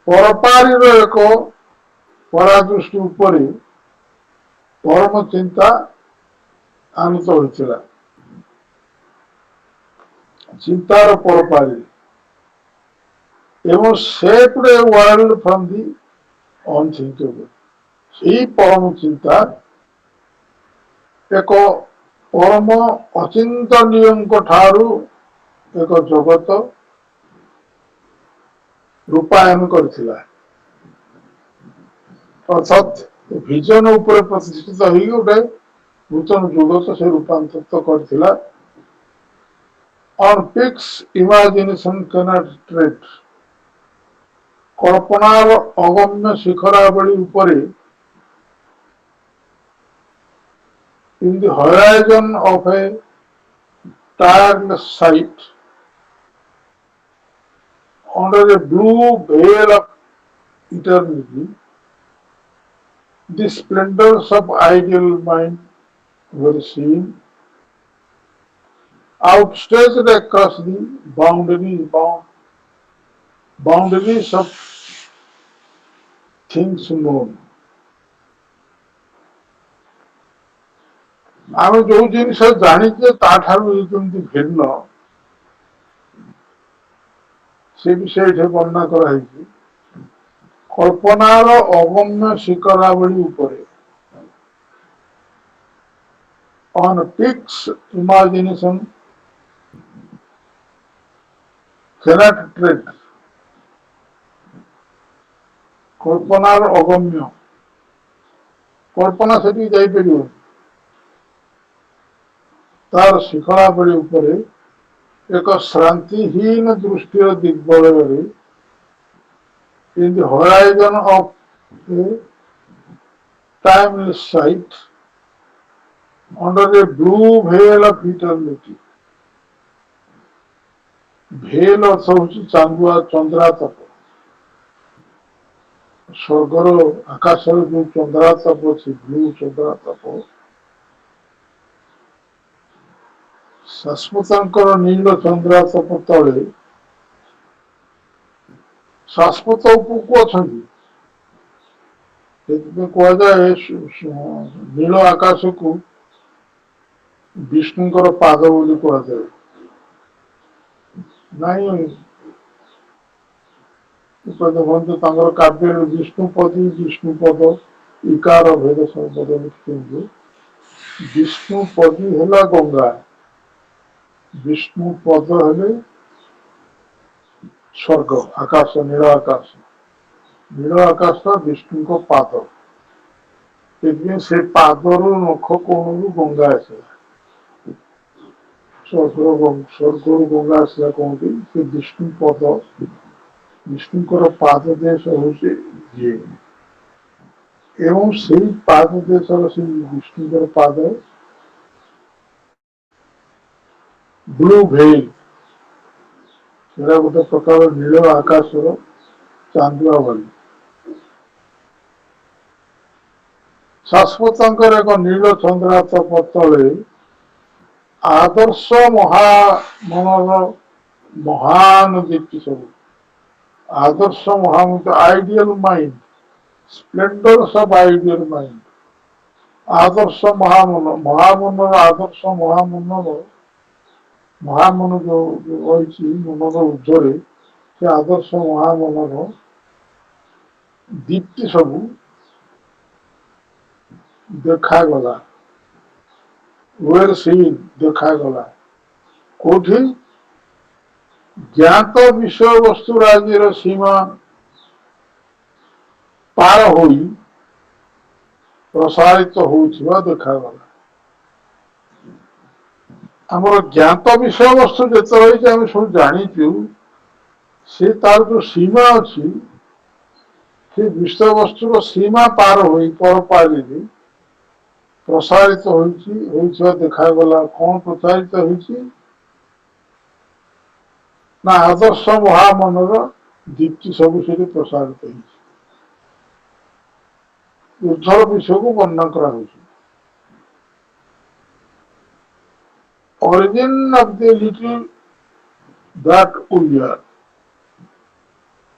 ପରପାରିର ଏକ ପରାଦୃଷ୍ଟି ଉପରେ ପରମ ଚିନ୍ତା ଆନିତ ହୋଇଥିଲା, ଚିନ୍ତାର ପରପାରି ଏବଂ ସେପଟେ ୱାର୍ଲ୍ଡ ଫ୍ରମ୍ ଦି ଅନଥିଙ୍କେବଲ୍। ଏହି ପରମ ଚିନ୍ତା ଏକ ପରମ ଅଚିନ୍ତନୀୟଙ୍କ ଠାରୁ ଏକ ଜଗତ ରୂପାୟନ କରିଥିଲା, ଅର୍ଥାତ୍ ଭିଜନ ଉପରେ ପ୍ରତିଷ୍ଠିତ ହୋଇ ଗୋଟେ ନୂତନ ଜଗତ ସେ ରୂପାନ୍ତରିତ କରିଥିଲା। On peaks imagination cannot tread, କଳ୍ପନାର ଅଗମ୍ୟ ଶିଖରାବଳୀ ଉପରେ in the horizon of a tireless sight, under a blue veil of eternity, the splendors of ideal mind were seen, outstretched across the boundaries of things known. ଆମେ ଯୋଉ ଜିନିଷ ଜାଣିଛେ ତାଠାରୁ ଯେମିତି ଭିନ୍ନ ସେ ବିଷୟ ଏଠି ବର୍ଣ୍ଣନା କରାଯାଇଛି। କଳ୍ପନାର ଅଗମ୍ୟ ଶିଖରାବଳୀ ଉପରେ on peaks imagination cannot tread, କଳ୍ପନାର ଅଗମ୍ୟ, କଳ୍ପନା ସେଠିକି ଯାଇପାରିବ, ତାର ଶିଖରାବଳୀ ଉପରେ ଏକ ଶ୍ରାନ୍ତିହୀନ ଦୃଷ୍ଟିର ଦିଗ୍ବଳୟରେ in the horizon of a timeless sight, under a blue veil of eternity, veil ଅର୍ଥ ହେଉଛି ଚାନ୍ଦୁଆ ଚନ୍ଦ୍ରାତପ, ସ୍ୱର୍ଗର ଆକାଶରେ ଯୋଉ ଚନ୍ଦ୍ରାତପ ଅଛି ବ୍ଲୁ ଚନ୍ଦ୍ରାତପ, ଶାଶ୍ୱତଙ୍କର ନୀଳ ଚନ୍ଦ୍ରାତପ ତଳେ ଶାଶ୍ୱତ ଉପକୁ ଅଛନ୍ତି। ସେଥିପାଇଁ କୁହାଯାଏ ନୀଳ ଆକାଶକୁ ବିଷ୍ଣୁଙ୍କର ପାଦ ବୋଲି କୁହାଯାଏ। ନାଇଁ ଦେଖନ୍ତୁ ତାଙ୍କର କାବ୍ୟରେ ବିଷ୍ଣୁପଦ ଇକାର ଭେଦ ସମ୍ପଦ ଲେଖିଛନ୍ତି। ବିଷ୍ଣୁପଦୀ ହେଲା ଗଙ୍ଗା, ବିଷ୍ଣୁ ପଦ ହେଲେ ସ୍ୱର୍ଗ ଆକାଶ, ନୀଳ ଆକାଶ ବିଷ୍ଣୁଙ୍କ ପାଦ, ସେଥିପାଇଁ ସେ ପାଦରୁ ନଖ କୋଣରୁ ଗଙ୍ଗା ଆସିଲା, ସ୍ୱର୍ଗରୁ ଗଙ୍ଗା ଆସିଲା କହନ୍ତି। ସେ ବିଷ୍ଣୁ ପଦ, ବିଷ୍ଣୁଙ୍କର ପାଦ ଦେଶ ହଉଛି ଇଏ, ଏବଂ ସେଇ ପାଦ ଦେଶର ସେ ବିଷ୍ଣୁଙ୍କର ପାଦ ବ୍ଲୁ ଭେଲ୍, ସେଟା ଗୋଟେ ପ୍ରକାର ନୀଳ ଆକାଶର ଚାନ୍ଦୁଆ ଭଳି। ଶାଶ୍ୱତଙ୍କର ଏକ ନୀଳ ଚନ୍ଦ୍ରାତପ ତଳେ ଆଦର୍ଶ ମହାମନର ମହାନ ଦୀପ୍ତି ସବୁ, ଆଦର୍ଶ ମହାମନ ideal mind, splendours of ideal mind, ଆଦର୍ଶ ମହାମନର ଆଦର୍ଶ ମହାମନ ଯୋଉ ରହିଛି ମନର ଉର୍ଦ୍ଧ୍ୱରେ, ସେ ଆଦର୍ଶ ମହାମନର ଦୀପ୍ତି ସବୁ ଦେଖାଗଲା, ଦେଖାଗଲା କୋଉଠି? ଜ୍ଞାତ ବିଷୟବସ୍ତୁ ରାଜ୍ୟର ସୀମା ପାର ହୋଇ ପ୍ରସାରିତ ହଉଥିବା ଦେଖାଗଲା। ଆମର ଜ୍ଞାତ ବିଷୟବସ୍ତୁ ଯେତେ ରହିଛି ଆମେ ସବୁ ଜାଣିଛୁ, ସେ ତାର ଯୋଉ ସୀମା ଅଛି, ସେ ବିଷୟବସ୍ତୁର ସୀମା ପାର ହୋଇ ପରପାରିରେ ପ୍ରସାରିତ ହୋଇଥିବା ଦେଖାଗଲା। କଣ ପ୍ରସାରିତ ହୋଇଛି ନା ଆଦର୍ଶ ମହାମନର ଦୀପ୍ତି ସବୁ ସେଠି ପ୍ରସାରିତ ହେଇଛି। ଉର୍ଦ୍ଧ୍ୱର ବିଷୟକୁ ବର୍ଣ୍ଣନା କରାହଉଛି। Origin of the little that we are.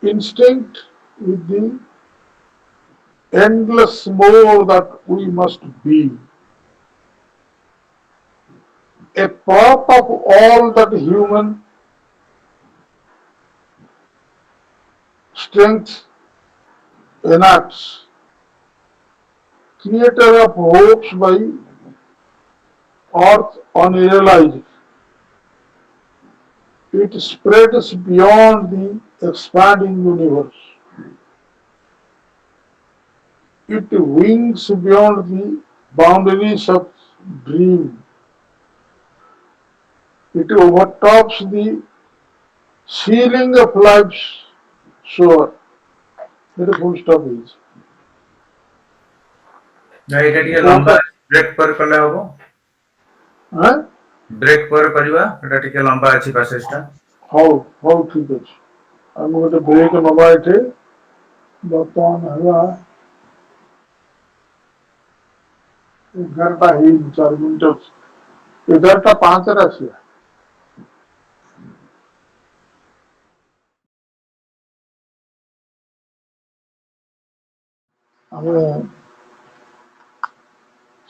Instinct with the endless more that we must be. A part of all that human strength enacts, creator of hopes by earth unrealized. It spreads beyond the expanding universe. It wings beyond the boundaries of dream. It overtops the ceiling of life's shore. It is full stop is. ନା ଏଇଟା ଟିକେ ଲମ୍ବା କୋଉଟା brake ପରେ କଲେ ହବ। ଆଁ? Brake ପରେ କରିବା, ଏଟା ଟିକେ ଲମ୍ବା ଅଛି ପ୍ୟାସେଜ ଟା। ହଉ ହଉ ଠିକ ଅଛି। ଆମେ ଗୋଟେ ବ୍ରେକ୍ ନବା ଏଠି। ବର୍ତ୍ତମାନ ହେଲା 11ଟା ହେଇନି 4 ମିନିଟ ଅଛି। 11ଟା 5ରେ ଆସିବା। ଆମେ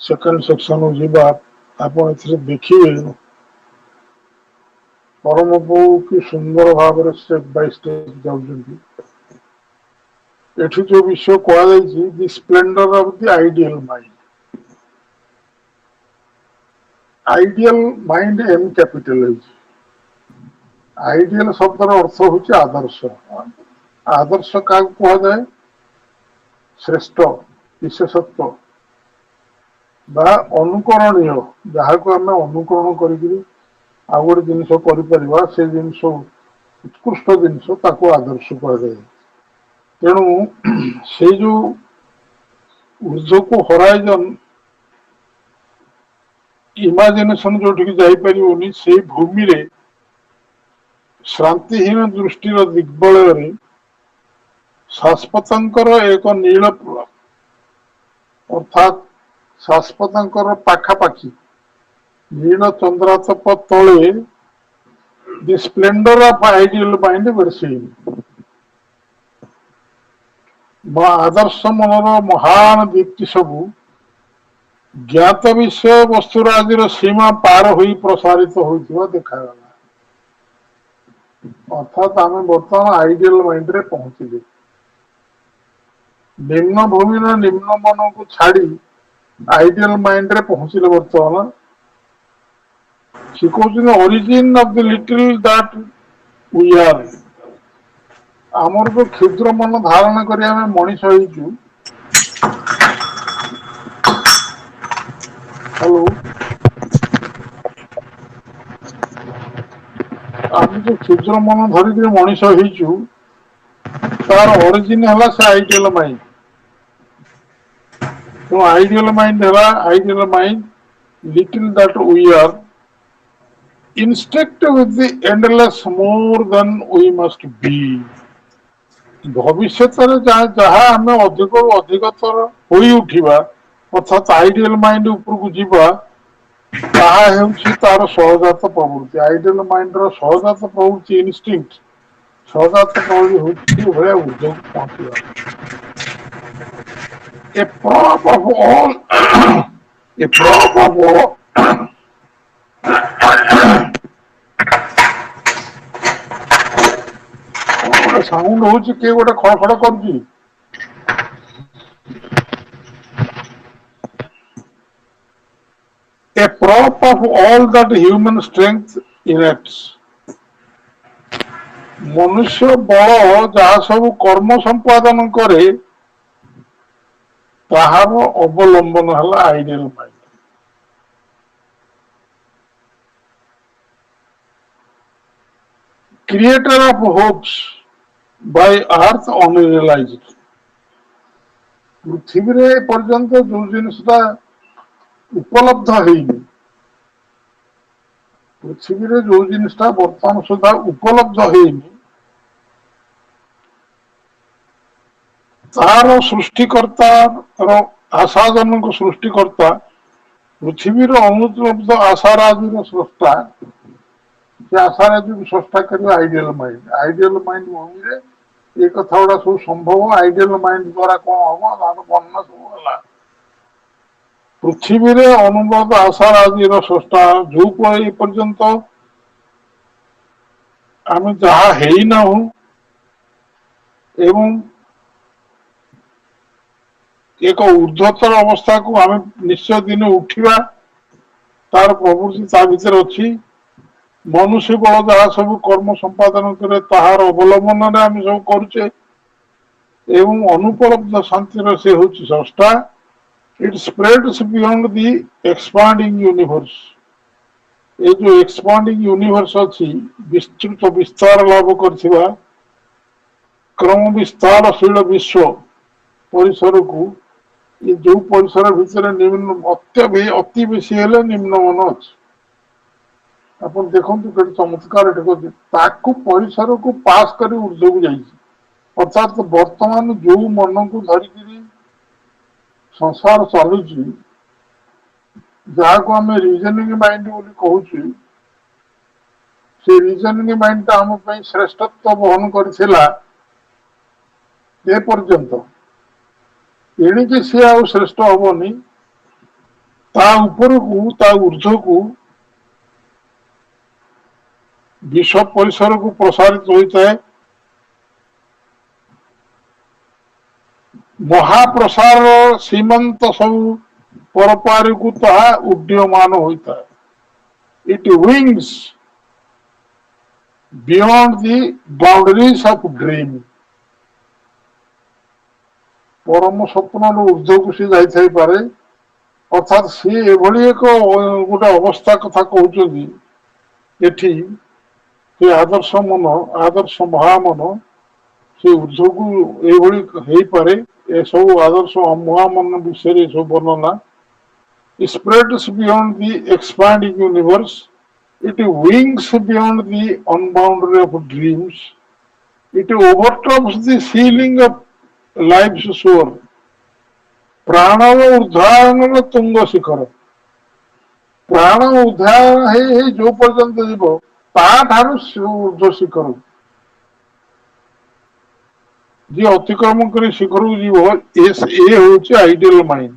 ସେକେଣ୍ଡ ସେକ୍ସନ ଯିବା। ଆପଣ ଏଥିରେ ଦେଖିବେ ପରମ ବାବୁ କି ସୁନ୍ଦର ଭାବରେ ଷ୍ଟେପ ବାଇ ଷ୍ଟେପ ଯାଉଛନ୍ତି। ଏଠି ଯୋଉ ବିଷୟ କୁହାଯାଇଛି the splendour of the ideal mind. Ideal mind M capital ହେଇଛି। ଆଇଡିଆଲ ଶବ୍ଦର ଅର୍ଥ ହଉଛି ଆଦର୍ଶ। ଆଦର୍ଶ କାହାକୁ କୁହାଯାଏ? ଶ୍ରେଷ୍ଠ, ବିଶେଷତ୍ବ ବା ଅନୁକରଣୀୟ, ଯାହାକୁ ଆମେ ଅନୁକରଣ କରିକିରି ଆଉ ଗୋଟେ ଜିନିଷ କରିପାରିବା, ସେ ଜିନିଷ ଉତ୍କୃଷ୍ଟ ଜିନିଷ ତାକୁ ଆଦର୍ଶ କୁହାଯାଏ। ତେଣୁ ସେଇ ଯୋଉ ଉର୍ଦ୍ଧ୍ୱକୁ ହରାଇଜନ ଇମାଜିନେସନ ଯୋଉଠିକି ଯାଇପାରିବନି, ସେଇ ଭୂମିରେ ଶ୍ରାନ୍ତିହୀନ ଦୃଷ୍ଟିର ଦିଗ୍ବଳୟରେ ଶାଶ୍ୱତଙ୍କର ଏକ ନୀଳ ଅର୍ଥାତ୍ ଶାଶ୍ୱତଙ୍କର ପାଖାପାଖି ନୀଳ ଚନ୍ଦ୍ରାତପ ତଳେ ଦି ସ୍ପ୍ଲେଣ୍ଡର ଅଫ ଆଇଡିଆଲ ମାଇଣ୍ଡ ବର୍ଷେଇବି। ମୋ ଆଦର୍ଶ ମନର ମହାନ ଦୀପ୍ତି ସବୁ ଜ୍ଞାତ ବିଷୟ ବସ୍ତୁରାଜିର ସୀମା ପାର ହୋଇ ପ୍ରସାରିତ ହୋଇଥିବା ଦେଖାଗଲା। ଅର୍ଥାତ୍ ଆମେ ବର୍ତ୍ତମାନ ଆଇଡିଆଲ ମାଇଣ୍ଡରେ ପହଞ୍ଚିଲେ। ନିମ୍ନ ଭୂମିର ନିମ୍ନ ମନକୁ ଛାଡି ଆଇଡିଆଲ ମାଇଣ୍ଡରେ ପହଞ୍ଚିଲେ। ବର୍ତ୍ତମାନ ସେ କହୁଛନ୍ତି origin of the little that we are. ଆମର ଯୋଉ କ୍ଷୁଦ୍ର ମନ ଧାରଣ କରି ଆମେ ମଣିଷ ହେଇଛୁ। ହ୍ୟାଲୋ, ଆମେ ଯୋଉ କ୍ଷୁଦ୍ର ମନ ଧରିକିରି ମଣିଷ ହେଇଛୁ, ତାର ଅରିଜିନ ହେଲା ସେ ଆଇଡିଆଲ ମାଇଣ୍ଡ। ତେଣୁ ଆଇଡିଆଲ ମାଇଣ୍ଡ ହେଲା ideal mind little that we R instinct with the endless more than we must be। ଭବିଷ୍ୟତରେ ଯାହା ଆମେ ଅଧିକରୁ ଅଧିକତର ହୋଇ ଉଠିବା, ଅର୍ଥାତ୍ ଆଇଡିଆଲ ମାଇଣ୍ଡ ଉପରକୁ ଯିବା, ତାହା ହେଉଛି ତାର ସହଜାତ ପ୍ରବୃତ୍ତି। ଆଇଡିଆଲ ମାଇଣ୍ଡର ସହଜାତ ପ୍ରବୃତ୍ତି ଇନଷ୍ଟିଙ୍କ୍ଟ, ସହଜାତ ପ୍ରବୃତ୍ତି ହେଉଛି ଏଭଳିଆ ଉର୍ଦ୍ଧ୍ୱକୁ ପହଞ୍ଚିବା। A prop of all a prop of all କଣ ଗୋଟେ ସାଉଣ୍ଡ ହଉଛି, କିଏ ଗୋଟେ ଖଡ ଖଡ କରୁଛି। A prop of all that human strength erects। ମନୁଷ୍ୟ ବଳ ଯାହା ସବୁ କର୍ମ ସମ୍ପାଦନ କରେ, ତାହାର ଅବଲମ୍ବନ ହେଲା ideal mind. Creator of hopes by earth unrealised. ପୃଥିବୀରେ ଏ ପର୍ଯ୍ୟନ୍ତ ଯୋଉ ଜିନିଷଟା ଉପଲବ୍ଧ ହେଇନି, ପୃଥିବୀରେ ଯୋଉ ଜିନିଷଟା ବର୍ତ୍ତମାନ ସୁଦ୍ଧା ଉପଲବ୍ଧ ହେଇନି, ତାର ସୃଷ୍ଟିକର୍ତ୍ତାର ଆଶାଜନକ ସୃଷ୍ଟିକର୍ତ୍ତା, ପୃଥିବୀର ଅନୁପଲବ୍ଧ ଆଶାରାଜିର ସ୍ରଷ୍ଟା, ସେ ଆଶାରେ ଯୋଉ ସ୍ରଷ୍ଟା କରିବ ଆଇଡିଆଲ ମାଇଣ୍ଡ ଭୂମିରେ ଏ କଥା ଗୁଡା ସବୁ ସମ୍ଭବ। ଆଇଡିଆଲ ମାଇଣ୍ଡ ଦ୍ଵାରା କଣ ହବ ତାର ବର୍ଣ୍ଣନା ସବୁ ହେଲା। ପୃଥିବୀରେ ଅନୁବ୍ରତ ଆଶାର ଆଜିର ସ୍ରଷ୍ଟା ଯୋଉ ଏ ପର୍ଯ୍ୟନ୍ତ ଆମେ ଯାହା ହେଇନାହୁଁ ଏବଂ ଏକ ଉର୍ଦ୍ଧ୍ୱତର ଅବସ୍ଥାକୁ ଆମେ ନିଶ୍ଚୟ ଦିନେ ଉଠିବା ତାର ପ୍ରଭୃତି ତା ଭିତରେ ଅଛି। ମନୁଷ୍ୟ ବଳ ଯାହା ସବୁ କର୍ମ ସମ୍ପାଦନ କରେ ତାହାର ଅବଲମ୍ବନରେ ଆମେ ସବୁ କରୁଛେ ଏବଂ ଅନୁପଲବ୍ଧ ଶାନ୍ତିର ସେ ହଉଛି ସ୍ରଷ୍ଟା। ଇଟ୍ ସ୍ପ୍ରେଡ୍ସ ବିୟଣ୍ଡ ଦି ଏକ୍ସପାଣ୍ଡିଂ ୟୁନିଭର୍ସ। ଏ ଯୋଉ ଏକ୍ସପାଣ୍ଡିଂ ୟୁନିଭର୍ସ ଅଛି ବିସ୍ତୃତ ବିସ୍ତାର ଲାଭ କରିଥିବା କ୍ରମ ବିସ୍ତାରଶୀଳ ବିଶ୍ୱ ପରିସରକୁ ଏ ଯୋଉ ପରିସର ଭିତରେ ଅତି ବେଶୀ ହେଲେ ନିମ୍ନ ମାନ ଅଛି। ଆପଣ ଦେଖନ୍ତୁ କେତେ ଚମତ୍କାର ଏଠି କରୁଛି ତାକୁ ପରିସରକୁ ପାସ୍ କରି ଉର୍ଦ୍ଧ୍ୱକୁ ଯାଇଛି। ଅର୍ଥାତ୍ ବର୍ତ୍ତମାନ ଯୋଉ ମନକୁ ଧରିକିରି ସଂସାର ଚାଲୁଛି ଯାହାକୁ ଆମେ ରିଜନିଂ ମାଇଣ୍ଡ ବୋଲି କହୁଛୁ ସେ ରିଜନିଂ ମାଇଣ୍ଡ ଟା ଆମ ପାଇଁ ଶ୍ରେଷ୍ଠତ୍ବ ବହନ କରିଥିଲା ଏ ପର୍ଯ୍ୟନ୍ତ। ଏଣିକି ସିଏ ଆଉ ଶ୍ରେଷ୍ଠ ହବନି। ତା ଉପରକୁ ତା ଉର୍ଦ୍ଧ୍ୱକୁ ବିଶ୍ୱ ପରିସରକୁ ପ୍ରସାରିତ ହୋଇଥାଏ। ମହାପ୍ରସାର ସୀମାନ୍ତ ସବୁ ପରପାରିକୁ ତାହା ଉଡ୍ଡୀୟମାନ ହୋଇଥାଏ। It wings beyond the boundaries of dream. ପରମ ସ୍ୱପ୍ନର ଉର୍ଦ୍ଧ୍ୱକୁ ସେ ଯାଇଥାଇପାରେ। ଅର୍ଥାତ୍ ସିଏ ଏଭଳି ଏକ ଗୋଟେ ଅବସ୍ଥା କଥା କହୁଛନ୍ତି ଏଠି ସେ ଆଦର୍ଶ ମହାମନ ସେ ଉର୍ଦ୍ଧ୍ୱକୁ ଏଇଭଳି ହେଇପାରେ। ଏସବୁ ଆଦର୍ଶ ମହାମନ ବିଷୟରେ ସବୁ ବର୍ଣ୍ଣନା spreads beyond the expanding universe. It wings beyond the unboundary of dreams. It overtops the ceiling of life's shore. ପ୍ରାଣର ଉଦ୍ଧାରଣର ତୁଙ୍ଗ ଶିଖର। ପ୍ରାଣ ଉଦ୍ଧାର ହେଇ ହେଇ ଯୋଉ ପର୍ଯ୍ୟନ୍ତ ଯିବ ତାଠାରୁ ଉର୍ଦ୍ଧ୍ୱ ଶିଖର ଯିଏ ଅତିକ୍ରମ କରି ଶିଖରକୁ ଯିବ ଏ ହଉଛି ଆଇଡିଆଲ ମାଇଣ୍ଡ।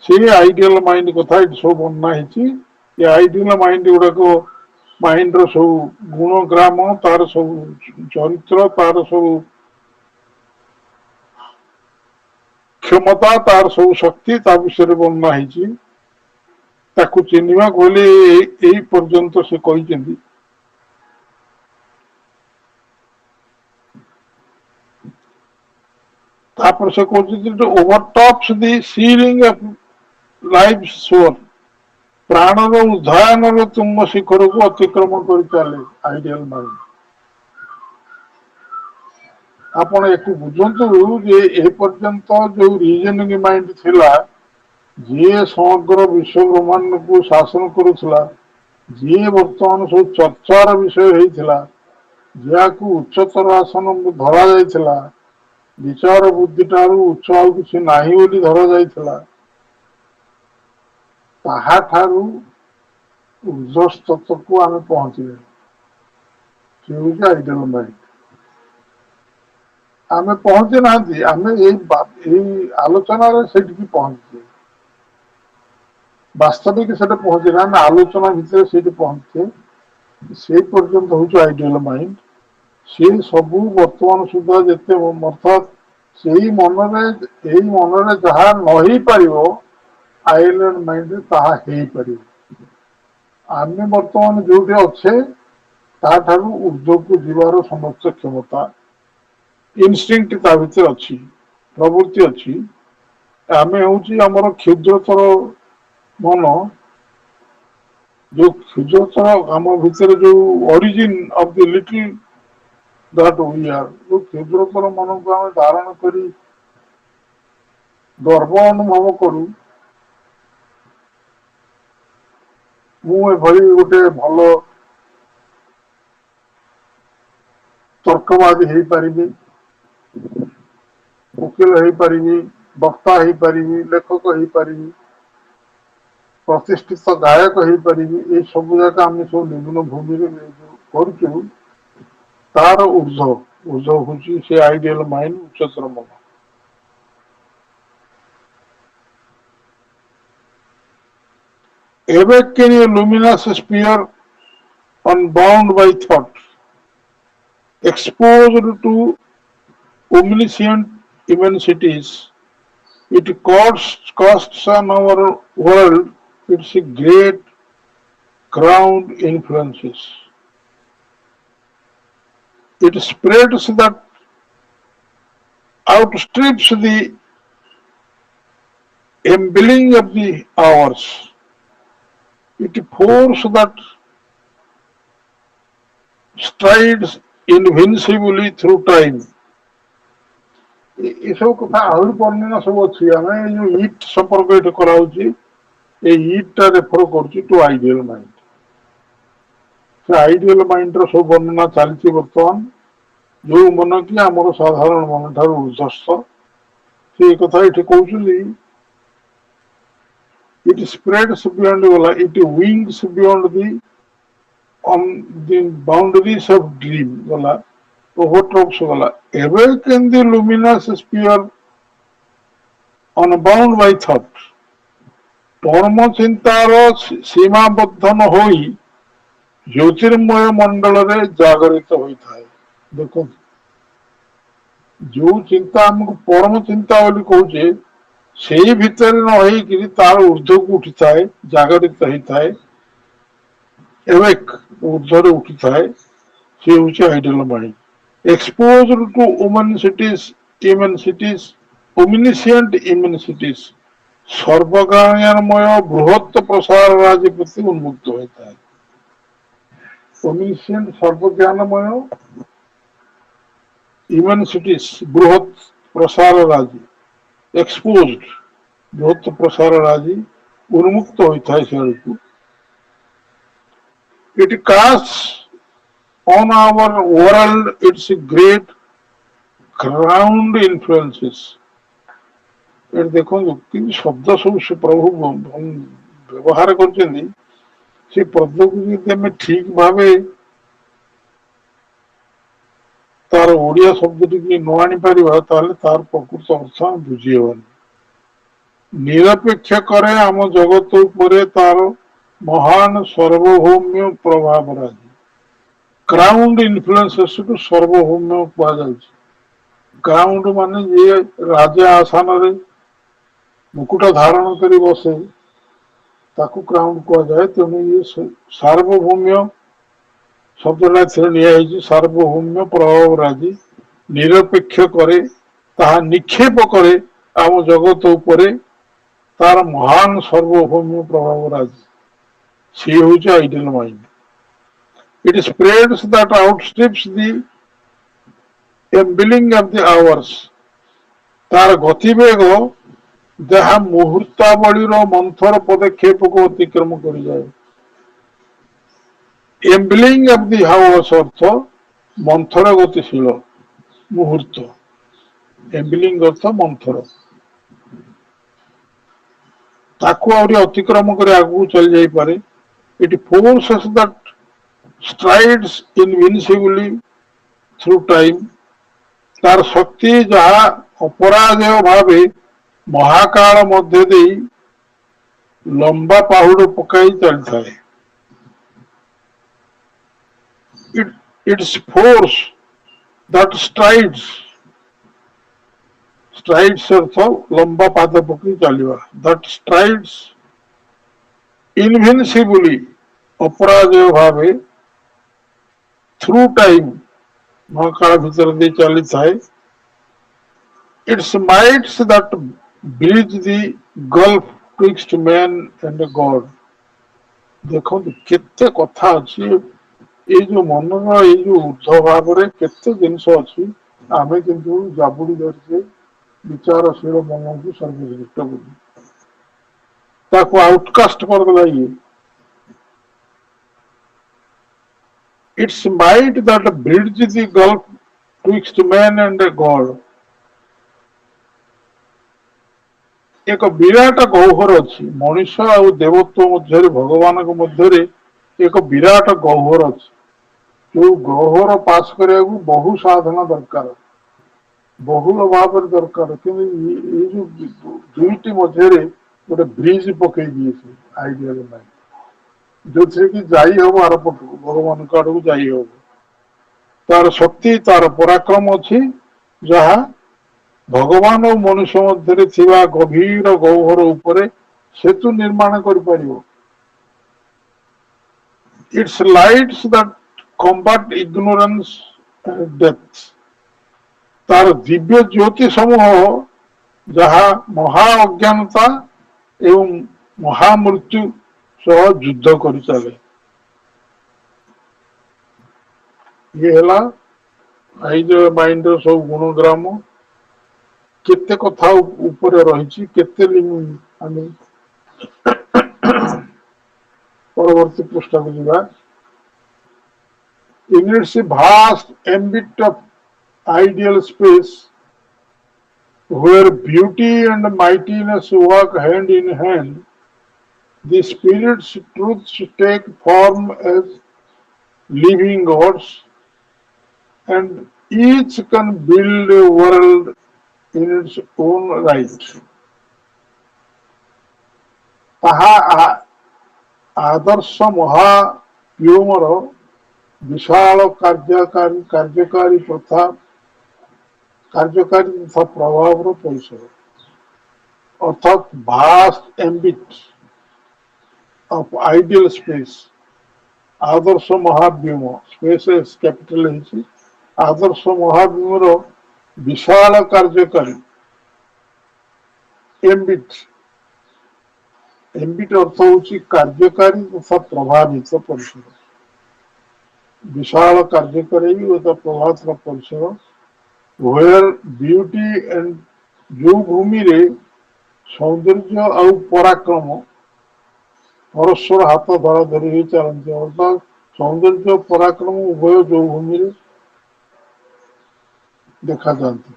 ସେ ଆଇଡିଆଲ ମାଇଣ୍ଡ କଥା ଏଠି ସବୁ ବର୍ଣ୍ଣନା ହେଇଛି। ଏ ଆଇଡିଆଲ ମାଇଣ୍ଡ ଗୁଡାକ ମାଇଣ୍ଡ ର ସବୁ ଗୁଣ ଗ୍ରାମ ତାର ସବୁ ଚରିତ୍ର ତାର ସବୁ କ୍ଷମତା ତାର ସବୁ ଶକ୍ତି ତା ବିଷୟରେ ବର୍ଣ୍ଣନା ହେଇଛି। ତାକୁ ଚିହ୍ନିବାକୁ ହେଲେ ଏଇ ପର୍ଯ୍ୟନ୍ତ ସେ କହିଛନ୍ତି। ତାପରେ ସେ କହୁଛନ୍ତି ଓଭରଟପ୍ସ ଦି ସିଲିଂ ଅଫ ଲାଇଫ ସୋର। ପ୍ରାଣର ଉଦ୍ଧାୟନର ତୁଙ୍ଗ ଶିଖରକୁ ଅତିକ୍ରମ କରି ଚାଲେ ଆଇଡିଆଲ ମାଇଣ୍ଡ। ଆପଣ ଏକୁ ବୁଝନ୍ତୁ ଯେ ଏ ପର୍ଯ୍ୟନ୍ତ ଯୋଉ ରିଜନିଂ ମାଇଣ୍ଡ ଥିଲା ଯିଏ ସମଗ୍ର ବିଶ୍ବ ବ୍ରହ୍ମାଣ୍ଡକୁ ଶାସନ କରୁଥିଲା ଯିଏ ବର୍ତ୍ତମାନ ସବୁ ଚର୍ଚ୍ଚାର ବିଷୟ ହେଇଥିଲା ଯାହାକୁ ଉଚ୍ଚତର ଆସନ ଧରା ଯାଇଥିଲା ବିଚାର ବୁଦ୍ଧି ଠାରୁ ଉଚ୍ଚ ଆଉ କିଛି ନାହିଁ ବୋଲି ଧରା ଯାଇଥିଲା ତାହାଠାରୁ ଉର୍ଦ୍ଧ୍ୱସ୍ତତକୁ ଆମେ ପହଞ୍ଚିଲେ। ସେ ହଉଛି ଆଇଡିଆଲ ମାଇଣ୍ଡ। ଆମେ ପହଞ୍ଚି ନାହାନ୍ତି ଆମେ ଏଇ ଆଲୋଚନାରେ ସେଠିକି ପହଞ୍ଚିଛେ। ବାସ୍ତବିକ ସେଟା ପହଞ୍ଚିନା ଆମେ ଆଲୋଚନା ଭିତରେ ସେଇଠି ପହଞ୍ଚିଛେ। ସେଇ ପର୍ଯ୍ୟନ୍ତ ହଉଛି ଆଇଡିଆଲ ମାଇଣ୍ଡ। ସେ ସବୁ ବର୍ତ୍ତମାନ ସୁଦ୍ଧା ଯେତେ ଅର୍ଥାତ୍ ଏଇ ମନରେ ଯାହା ନ ହେଇପାରିବ ଆଇଡିଆଲ ମାଇଣ୍ଡରେ ତାହା ହେଇପାରିବ। ଆମେ ବର୍ତ୍ତମାନ ଯୋଉଠି ଅଛେ ତାଠାରୁ ଉର୍ଦ୍ଧ୍ୱକୁ ଯିବାର ସମସ୍ତ କ୍ଷମତା ଇନଷ୍ଟିଂକ୍ଟ ତା ଭିତରେ ଅଛି ପ୍ରବୃତ୍ତି ଅଛି। ଆମେ ହଉଛି ଆମର କ୍ଷୁଦ୍ରତର ମନ ଯୋଉ କ୍ଷୁଦ୍ରତର ଆମ ଭିତରେ ଯୋଉ ଅରିଜିନ ଅଫ ଦି ଲିଟିଲ ଯୋଉ କ୍ଷୁଦ୍ରତର ମନକୁ ଆମେ ଧାରଣ କରି ଗର୍ବ ଅନୁଭବ କରୁ ମୁଁ ଏଭଳି ଗୋଟେ ଭଲ ତର୍କବାଦୀ ହେଇପାରିବି ଓକିଲ ହେଇପାରିବି ବକ୍ତା ହେଇପାରିବି ଲେଖକ ହେଇପାରିବି ପ୍ରତିଷ୍ଠିତ ଗାୟକ ହେଇପାରିବି ଏଇ ସବୁ ଯାକ ଆମେ ସବୁ ନିମ୍ନ ଭୂମିରେ ନେଇଯାଉ କରୁଛୁ ତାର ଉର୍ଦ୍ଧ ହଉଛି ସେ ଆଇଡିଆଲ ମାଇଣ୍ଡ, ଉଚ୍ଚତର ମନ। Awaken a luminous sphere unbound by thought, exposed to omniscient immensities. It costs on our world its great ground influences. It spreads that outstrips the embedding of the hours. It forces that strides invincibly through time. ଏସବୁ କଥା ଆହୁରି ବର୍ଣ୍ଣନା ସବୁ ଅଛି। ଆମେ ଏଇ ଯୋଉ ଇଟ୍ ସମ୍ପର୍କ ଏଠି କରାହଉଛି, ଏଇ ଇଟ୍ ଟା ରେଫର କରୁଛି ଟୁ ଆଇଡିଆଲ ମାଇଣ୍ଡ। ସେ ଆଇଡିଆଲ ମାଇଣ୍ଡର ସବୁ ବର୍ଣ୍ଣନା ଚାଲିଛି ବର୍ତ୍ତମାନ। ଯୋଉ ମନ କି ଆମର ସାଧାରଣ ମନ ଠାରୁ ଉର୍ଦ୍ଧସ୍ଥ, ସେ କଥା ଏଠି କହୁଛନ୍ତି। ଇଟ୍ ସ୍ପ୍ରେଡ୍ସ ବିୟଣ୍ଡ ଗଲା, it wings beyond on the boundaries of dream ଗଲା, overtops ଗଲା। Awaken the luminous sphere unbound by thought। ଧର୍ମ ଚିନ୍ତାର ସୀମାବଦ୍ଧ ନ ହୋଇ ଜ୍ୟୋତିର୍ମୟ ମଣ୍ଡଳରେ ଜାଗରିତ ହୋଇଥାଏ। ଦେଖନ୍ତୁ, ଯୋଉ ଚିନ୍ତା ଆମକୁ ପରମ ଚିନ୍ତା ବୋଲି କହୁଛେ, ସେଇ ଭିତରେ ନ ହେଇକିରି ତାର ଉର୍ଦ୍ଧ୍ୱକୁ ଉଠିଥାଏ, ଜାଗରିତ ହେଇଥାଏ, ଉର୍ଦ୍ଧ୍ୱରେ ଉଠିଥାଏ। ସେ ହଉଛି ideal mind. Exposed to omniscient immensities, ସର୍ବଜ୍ଞାନମୟ ବୃହତ୍ ପ୍ରସାର ରାଜି ପ୍ରତି ଉନ୍ମୁକ୍ତ ହୋଇଥାଏ। omniscient ସର୍ବଜ୍ଞାନମୟ, immensities ବୃହତ୍ ପ୍ରସାର ରାଜି, exposed ବୃହତ୍ ପ୍ରସାର ରାଜି ଉନ୍ମୁକ୍ତ ହୋଇଥାଏ ସେଆଡ଼କୁ। It casts on our world its great ground influences। ଏଠି ଦେଖନ୍ତୁ କିନ୍ତୁ ଶବ୍ଦ ସବୁ ସେ ପ୍ରଭୁ ବ୍ୟବହାର କରିଛନ୍ତି, ସେ ପଦକୁ ଯଦି ଆମେ ଠିକ ଭାବେ ତାର ଓଡିଆ ଶବ୍ଦ ଟିକେ ନ ଆଣିପାରିବା, ତାହେଲେ ତାର ପ୍ରକୃତ ଅର୍ଥ ଆମେ ବୁଝି ହେବନି। ନିରପେକ୍ଷ କରେ ଆମ ଜଗତ ଉପରେ ତାର ମହାନ ସର୍ବଭୌମ୍ୟ ପ୍ରଭାବ ରାଜି। ଗ୍ରାଉଣ୍ଡ ଇନଫ୍ଲୁଏନ୍ସେସକୁ ସର୍ବଭୌମ୍ୟ କୁହାଯାଉଛି। ଗ୍ରାଉଣ୍ଡ ମାନେ ଯିଏ ରାଜା ଆସନରେ ମୁକୁଟ ଧାରଣ କରି ବସେ, ତାକୁ କ୍ରାଉଣ୍ଡ କୁହାଯାଏ। ତେଣୁ ଇଏ ସାର୍ବଭୌମ୍ୟ ଶବ୍ଦଟା ଏଥିରେ ନିଆଯାଇଛି। ସାର୍ବଭୌମ୍ୟ ପ୍ରଭାବ ରାଜି, ନିରପେକ୍ଷ କରେ, ତାହା ନିକ୍ଷେପ କରେ ଆମ ଜଗତ ଉପରେ ତାର ମହାନ ସର୍ବଭୌମ୍ୟ ପ୍ରଭାବ ରାଜି। ସିଏ ହଉଛି ideal mind. It spreads that outstrips the embedding of the hours। ତାର ଗତିବେଗ ଯାହା ମୁହୂର୍ତ୍ତାବଳୀର ମନ୍ଥର ପଦକ୍ଷେପକୁ ଅତିକ୍ରମ କରିଯାଏ। ଏମ୍ବେଲିଂ ଅଫ୍ ଦି ହାଉସ ଅର୍ଥ ମନ୍ଥର ଗତିଶୀଳ, ମୁହୂର୍ତ୍ତ। ଏମ୍ବେଲିଂ ଅର୍ଥ ମନ୍ଥର, ତାକୁ ଆହୁରି ଅତିକ୍ରମ କରି ଆଗକୁ ଚାଲି ଯାଇପାରେ। ଏଠି forces that strides invincibly through time। ତାର ଶକ୍ତି ଯାହା ଅପରାଜୟ ଭାବେ ମହାକାଳ ମଧ୍ୟ ଦେଇ ଲମ୍ବା ପାହୁଡ ପକାଇ ଚାଲିଥାଏ। Its force that strides ଅର୍ଥ ଲମ୍ବା ପାଦ ପକାଇ ଚାଲିବା, that strides invincibly ଅପରାଜୟ ଭାବେ through time ମହାକାଳ ଭିତରେ ଦେଇ ଚାଲିଥାଏ। Its mights that bridge the gulf twixt man and God। ଦେଖନ୍ତୁ କେତେ କଥା ଅଛି ଏଇ ଯୋଉ ମନର, ଏଇ ଯୋଉ ଉର୍ଦ୍ଧ୍ୱ ଭାବରେ କେତେ ଜିନିଷ ଅଛି। ଆମେ କିନ୍ତୁ ଜାବୁଡି ଧରିଛେ ବିଚାରଶୀଳ ମନକୁ ସର୍ବଶ୍ରେଷ୍ଠ ବୋଲି, ତାକୁ ଆଉଟକାଷ୍ଟ କରିଦେଲା ଇଏ। Its might that bridge the gulf twixt man and God। ଏକ ବିରାଟ ଗହ୍ୱର ଅଛି ମଣିଷ ଆଉ ଦେବତ୍ୱ ମଧ୍ୟରେ, ଭଗବାନଙ୍କ ମଧ୍ୟରେ ଏକ ବିରାଟ ଗହ୍ୱର ଅଛି। जो गह्वर पास करिया बहु साधना दरकार बहुल भाव दरकार कि जो दुईटी मध्य गोटे ब्रिज पकई दिए आइडियल माइंड जो थे कि जाई हम आर पट भगवान आड़ को जाई हम तार शक्ति तार पराक्रम अच्छी जहाँ भगवान और मनुष्य मध्य गभीर गह्वर उपरे सेतु निर्माण कर it's lights that combat ignorance and death तार दिव्य ज्योति समूह जहाँ महा अज्ञानता एवं महामृत्यु सह युद्ध कर चले ये है आइडियल माइंड सब गुणग्राम केते कथा ऊपर रही केते आम परवर्ती पृष्ठ को जीवा in its vast ambit of ideal space where beauty and mightiness work hand in hand, the spirit's truths take form as living gods and each can build a world in its own right. ତାହା ଆଦର୍ଶ ମହାବ୍ୟୋମର विशाल कार्यकारी प्रथा कार्यकारी तथा प्रभाव परिसर अर्थात vast ambit of ideal space आदर्श महाव्योम स्पेस कैपिटल आदर्श महाव्योम विशाल कार्यकारी एम्बिट एम्बिट अर्थ होची कार्यकारी तथा प्रभावित परिसर विशाल कार्यकारी प्रभात परिसर वेयर ब्यूटी एंड जो भूमि रे सौंदर्य और पराक्रम परस्पर हाथ धरा धरी चलती अर्थात सौंदर्य पराक्रम उभय जो भूमि रे देखा जाती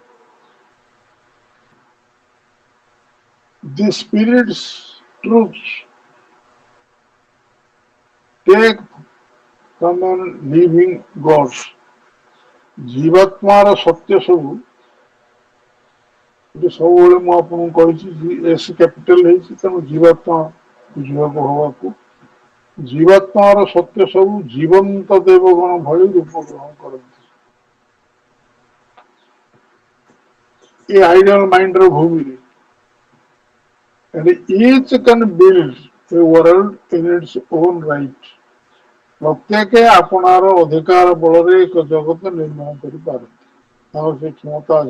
the spirits truths take from living gods जीवात्मार सत्य सब सब मुझे एस कैपिटल तेणु जीवात्मा बुझा हवा को जीवात्मार सत्य सब जीवंत देवगण भली रूप ग्रहण करती ये आइडियल माइंड भूमि each can build a world in its own right प्रत्येक आपणार अधिकार बल एक जगत निर्माण कर क्षमता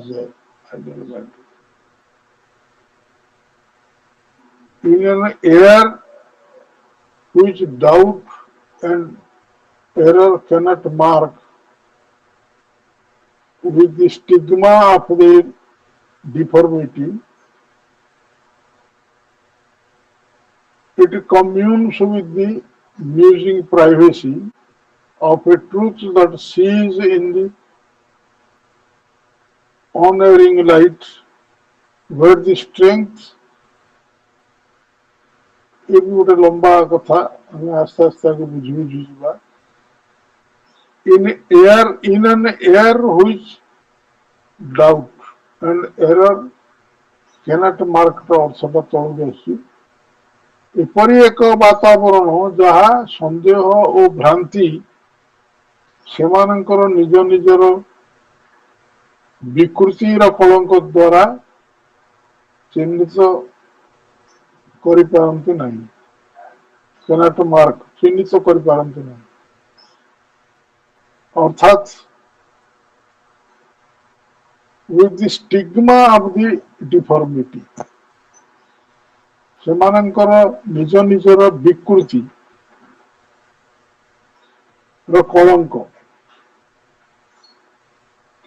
in an air which doubt and error cannot mark with the stigma of their deformity it communes with the musing privacy of a truth that sees in the unerring light where the strength एक गोटे लंबा कथा हमें आस्ते आस्ते बुझी बुझी जा in an air which doubt and error cannot mark the अर्थटा तौल आसी एपरी एक वातावरण जहाँ संदेह और भ्रांति सेमानंकर निज निजर विकृतिर कलंक द्वारा चिन्हित करि पारंती नहीं कैनॉट मार्क चिन्हित करि पारंती नहीं अर्थात with the stigma of the deformity सेमानंकर निज निजर विकृति कलंक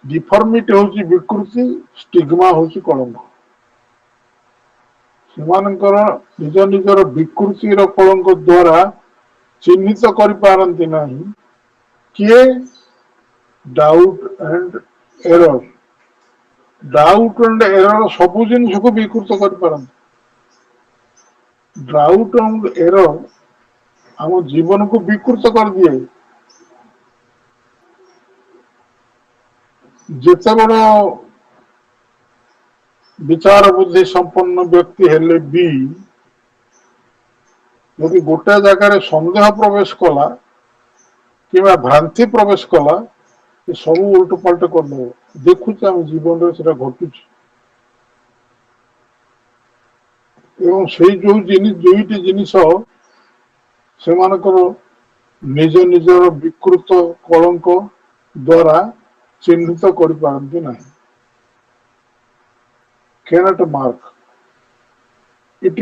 डिफॉर्मिटी होची विकृति स्टिग्मा होची कलंक सेमानंकर निज निजर विकृति कलंक द्वारा चिन्हित करि पारंती नहीं किए डाउट एंड एरर सब जिन को विकृत कर पारंती डाउट एंड एरर आम जीवन को विकृत कर दिए ଯେତେ ବଡ ବିଚାର ବୁଦ୍ଧି ସମ୍ପନ୍ନ ବ୍ୟକ୍ତି ହେଲେ ବି ଯଦି ଗୋଟେ ଜାଗାରେ ସନ୍ଦେହ ପ୍ରବେଶ କଲା କିମ୍ବା ଭ୍ରାନ୍ତି ପ୍ରବେଶ କଲା ଏ ସବୁ ଉଲ୍ଟ ପାଲ୍ଟ କରିଦେବ। ଦେଖୁଛୁ ଆମ ଜୀବନରେ ସେଟା ଘଟୁଛି। ଏବଂ ସେଇ ଦୁଇଟି ଜିନିଷ ସେମାନଙ୍କର ନିଜ ନିଜର ବିକୃତ କଳଙ୍କ ଦ୍ୱାରା ଚିହ୍ନିତ କରିପାରନ୍ତି ନାହିଁ। cannot mark it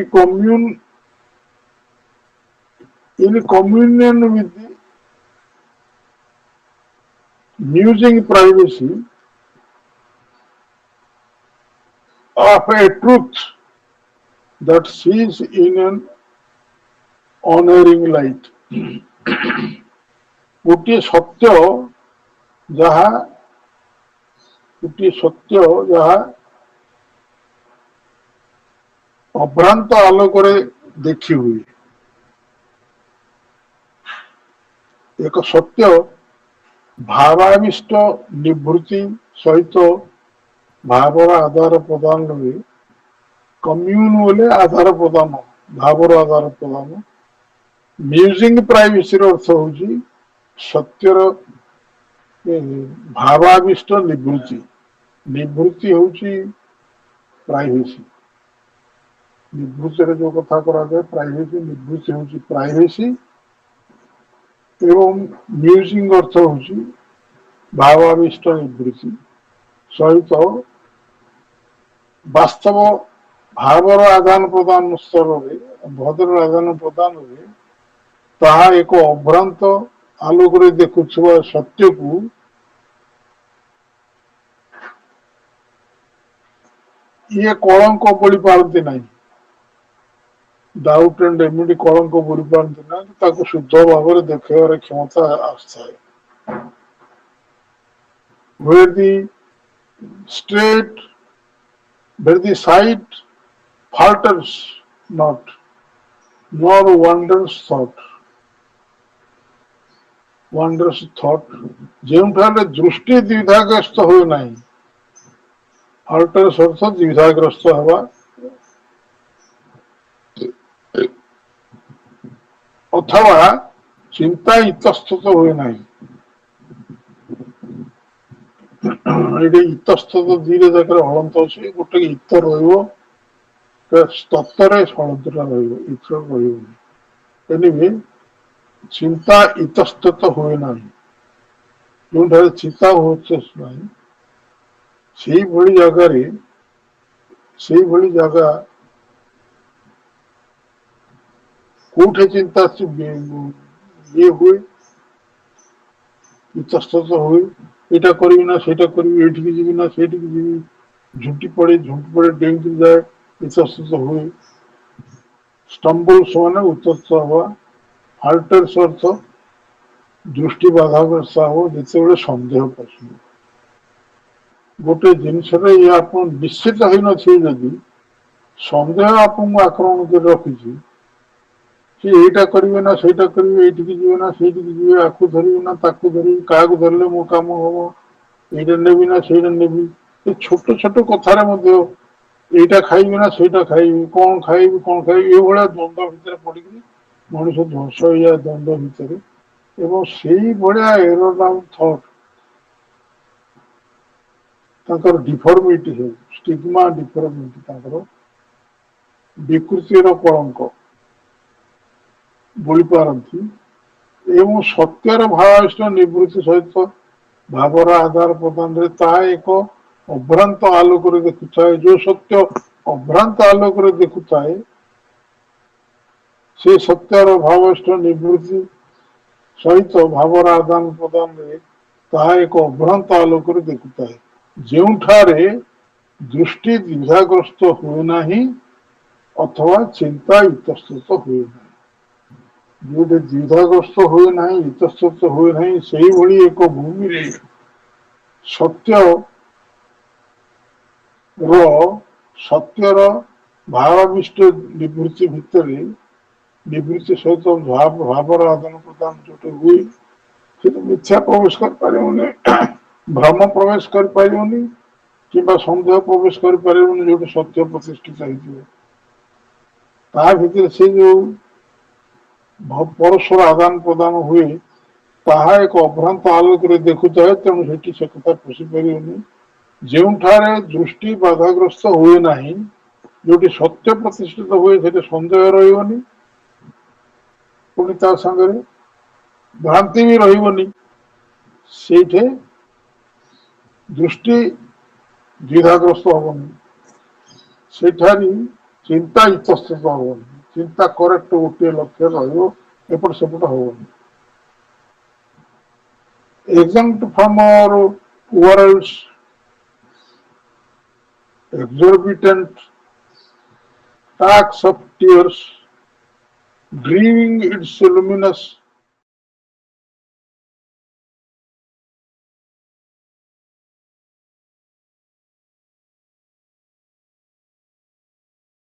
in communion with the musing privacy of a truth that sees in an honoring light। ଗୋଟିଏ ସତ୍ୟ ଯାହା ଅଭ୍ରାନ୍ତ ଆଲୋକରେ ଦେଖି ହୁଏ। ଏକ ସତ୍ୟ ଭାବାବିଷ୍ଟ ନିବୃତ୍ତି ସହିତ ଭାବର ଆଦାନ ପ୍ରଦାନରେ କମ୍ୟୁନ ବୋଲେ ଆଦାନ ପ୍ରଦାନ, ଭାବର ଆଦାନ ପ୍ରଦାନ। ମ୍ୟୁଜିଂ ପ୍ରାଇଭେସିର ଅର୍ଥ ହଉଛି ସତ୍ୟର ଭାବାବିଷ୍ଟ ନିବୃତ୍ତି। ନିବୃତ୍ତି ହଉଛି ପ୍ରାଇଭେସି। ନିବୃତ୍ତିରେ ଯୋଉ କଥା କରାଯାଏ ପ୍ରାଇଭେସି, ନିବୃତ୍ତି ହଉଛି ପ୍ରାଇଭେସି ଏବଂ ମ୍ୟୁଜିଂ ଅର୍ଥ ହଉଛି ଭାବାବିଷ୍ଟ ନିବୃତ୍ତି ସହିତ ବାସ୍ତବ ଭାବର ଆଦାନ ପ୍ରଦାନ ସ୍ତରରେ, ଭଦ୍ର ଆଦାନ ପ୍ରଦାନରେ ତାହା ଏକ ଅଭ୍ରାନ୍ତ ଆଲୋକରେ ଦେଖୁଥିବା ସତ୍ୟକୁ ଇଏ କଳଙ୍କ ବୋଳି ପାରନ୍ତି ନାହିଁ। ଡାଉଟ୍ ଆଣ୍ଡ ଏମିତି କଳଙ୍କ ବୋଳି ପାରନ୍ତି ନାହିଁ, ତାକୁ ଶୁଦ୍ଧ ଭାବରେ ଦେଖେଇବାର କ୍ଷମତା ଆସିଥାଏ। where the straight where the sight falters not nor wanders thought ଯେଉଁଠାରେ ଦୃଷ୍ଟି ଦ୍ୱିଧାଗ୍ରସ୍ତ ହୁଏ ନାହିଁ। ଫାଲ୍ଟର୍ସ ଅର୍ଥ ଦ୍ୱିଧାଗ୍ରସ୍ତ ହେବା ଅଥବା ଚିନ୍ତା ଇତସ୍ତତ ହୁଏ ନାହିଁ। ଏଠି ଇତସ୍ତତ ଦିଟା ଜାଗାରେ ହଳନ୍ତ ଅଛି, ଗୋଟେ ଇତ ରହିବ, ତତ୍ତରେ ହଳନ୍ତଟା ରହିବ, ଇତ ରହିବନି। ଏନିୱେ ଚିନ୍ତା ଇତସ୍ତତ ହୁଏ ନାହିଁ। ଯେଉଁଠାରେ ଚିନ୍ତା ହଉଛି ନାହିଁ ସେଇଭଳି ଜାଗା କୋଉଠି ଚିନ୍ତା ଇଏ ହୁଏ, ଇତସ୍ତତ ହୁଏ। ଏଇଟା କରିବି ନା ସେଇଟା କରିବି, ଏଇଠିକି ଯିବି ନା ସେଇଠିକି ଯିବି, ଝୁଣ୍ଟି ପଡେ ଡେଇଁକି ଯାଏ, ଇତସ୍ତତ ହୁଏ। ଷ୍ଟମ୍ବଲ୍ସ ମାନେ ଉତ୍ତସ୍ତ ହବା। ଫାଲ୍ଟର୍ସ ଅର୍ଥ ଦୃଷ୍ଟି ବାଧାଗ୍ରସ୍ତ ହବ ଯେତେବେଳେ ସନ୍ଦେହ ପଶିବ। ଗୋଟେ ଜିନିଷରେ ଇଏ ଆପଣ ନିଶ୍ଚିତ ହେଇନଥିବେ, ଯଦି ସନ୍ଦେହ ଆପଣଙ୍କୁ ଆକ୍ରମଣ କରି ରଖିଛି, କି ଏଇଟା କରିବେ ନା ସେଇଟା କରିବେ, ଏଇଠିକି ଯିବେ ନା ସେଇଠିକି ଯିବେ, ଆକୁ ଧରିବେ ନା ତାକୁ ଧରିବି, କାହାକୁ ଧରିଲେ ମୋ କାମ ହବ, ଏଇଟା ନେବି ନା ସେଇଟା ନେବି, ଏ ଛୋଟ ଛୋଟ କଥାରେ ମଧ୍ୟ ଏଇଟା ଖାଇବି ନା ସେଇଟା ଖାଇବି, କଣ ଖାଇବି ଏଇଭଳିଆ ଦ୍ୱନ୍ଦ୍ୱ ଭିତରେ ପଡିକି ମଣିଷ ଧ୍ୱଂସ ହେଇଯାଏ ଦ୍ୱନ୍ଦ୍ୱ ଭିତରେ। ଏବଂ ସେଇଭଳିଆ ଏରର ଆଉ ଥଟ୍ ତାଙ୍କର ଡିଫର୍ମିଟି ହେଉ, ଷ୍ଟିଗ୍ମା ଡିଫର୍ମିଟି ତାଙ୍କର ବିକୃତିର କଳଙ୍କ ବୋଳି ପାରନ୍ତି। ଏବଂ ସତ୍ୟର ଭାବାବିଷ୍ଟ ନିବୃତ୍ତି ସହିତ ଭାବର ଆଦାନ ପ୍ରଦାନରେ ତାହା ଏକ ଅଭ୍ରାନ୍ତ ଆଲୋକରେ ଦେଖୁଥାଏ। ଯୋଉ ସତ୍ୟ ଅଭ୍ରାନ୍ତ ଆଲୋକରେ ଦେଖୁଥାଏ, ସେ ସତ୍ୟର ଭାବାବିଷ୍ଟ ନିବୃତ୍ତି ସହିତ ଭାବର ଆଦାନ ପ୍ରଦାନରେ ତାହା ଏକ ଅଭ୍ରାନ୍ତ ଆଲୋକରେ ଦେଖୁଥାଏ। ଯେଉଁଠାରେ ଦୃଷ୍ଟି ଦ୍ୱିଧାଗ୍ରସ୍ତ ହୁଏ ନାହିଁ ଅଥବା ଚିନ୍ତା ଇତସ୍ତତ ହୁଏ ନାହିଁ। ଯୋଉଠି ଦ୍ୱିଧାଗ୍ରସ୍ତ ହୁଏ ନାହିଁ, ଇତସ୍ତତ ହୁଏ ନାହିଁ, ସେଇଭଳି ଏକ ଭୂମିରେ ସତ୍ୟର ଭାବାବିଷ୍ଟ ନିବୃତ୍ତି ଭିତରେ ନିବୃତ୍ତି ସହିତ ଭାବର ଆଦାନ ପ୍ରଦାନ ଯୋଉଠି ହୁଏ, ସେଠି ମିଥ୍ୟା ପ୍ରବେଶ କରିପାରିବନି, ଭ୍ରମ ପ୍ରବେଶ କରିପାରିବନି କିମ୍ବା ସନ୍ଦେହ ପ୍ରବେଶ କରିପାରିବନି ଯୋଉଠି ସତ୍ୟ ପ୍ରତିଷ୍ଠିତ ହେଇଥିବ। ତା ଭିତରେ ସେ ଯୋଉ ପରସ୍ପର ଆଦାନ ପ୍ରଦାନ ହୁଏ ତାହା ଏକ ଅଭ୍ରାନ୍ତ ଆଲୋକରେ ଦେଖୁଥାଏ, ତେଣୁ ସେଠି ସେ କଥା ପଶିପାରିବନି। ଯେଉଁଠାରେ ଦୃଷ୍ଟି ବାଧାଗ୍ରସ୍ତ ହୁଏ ନାହିଁ, ଯୋଉଠି ସତ୍ୟ ପ୍ରତିଷ୍ଠିତ ହୁଏ ସେଠି ସନ୍ଦେହ ରହିବନି, ପୁଣି ତା ସାଙ୍ଗରେ ଭ୍ରାନ୍ତି ବି ରହିବନି। ସେଇଠି ଦୃଷ୍ଟି ଦ୍ୱିଧାଗ୍ରସ୍ତ ହବନି, ସେଠାରେ ଚିନ୍ତା ଇତସ୍ତତ ହବନି, ଚିନ୍ତା କରେକ୍ଟ ଗୋଟିଏ ଲକ୍ଷ୍ୟ ରହିବ, ଏପଟ ସେପଟ ହବନି। Exempt from our world's exorbitant tax of tears, grieving its luminous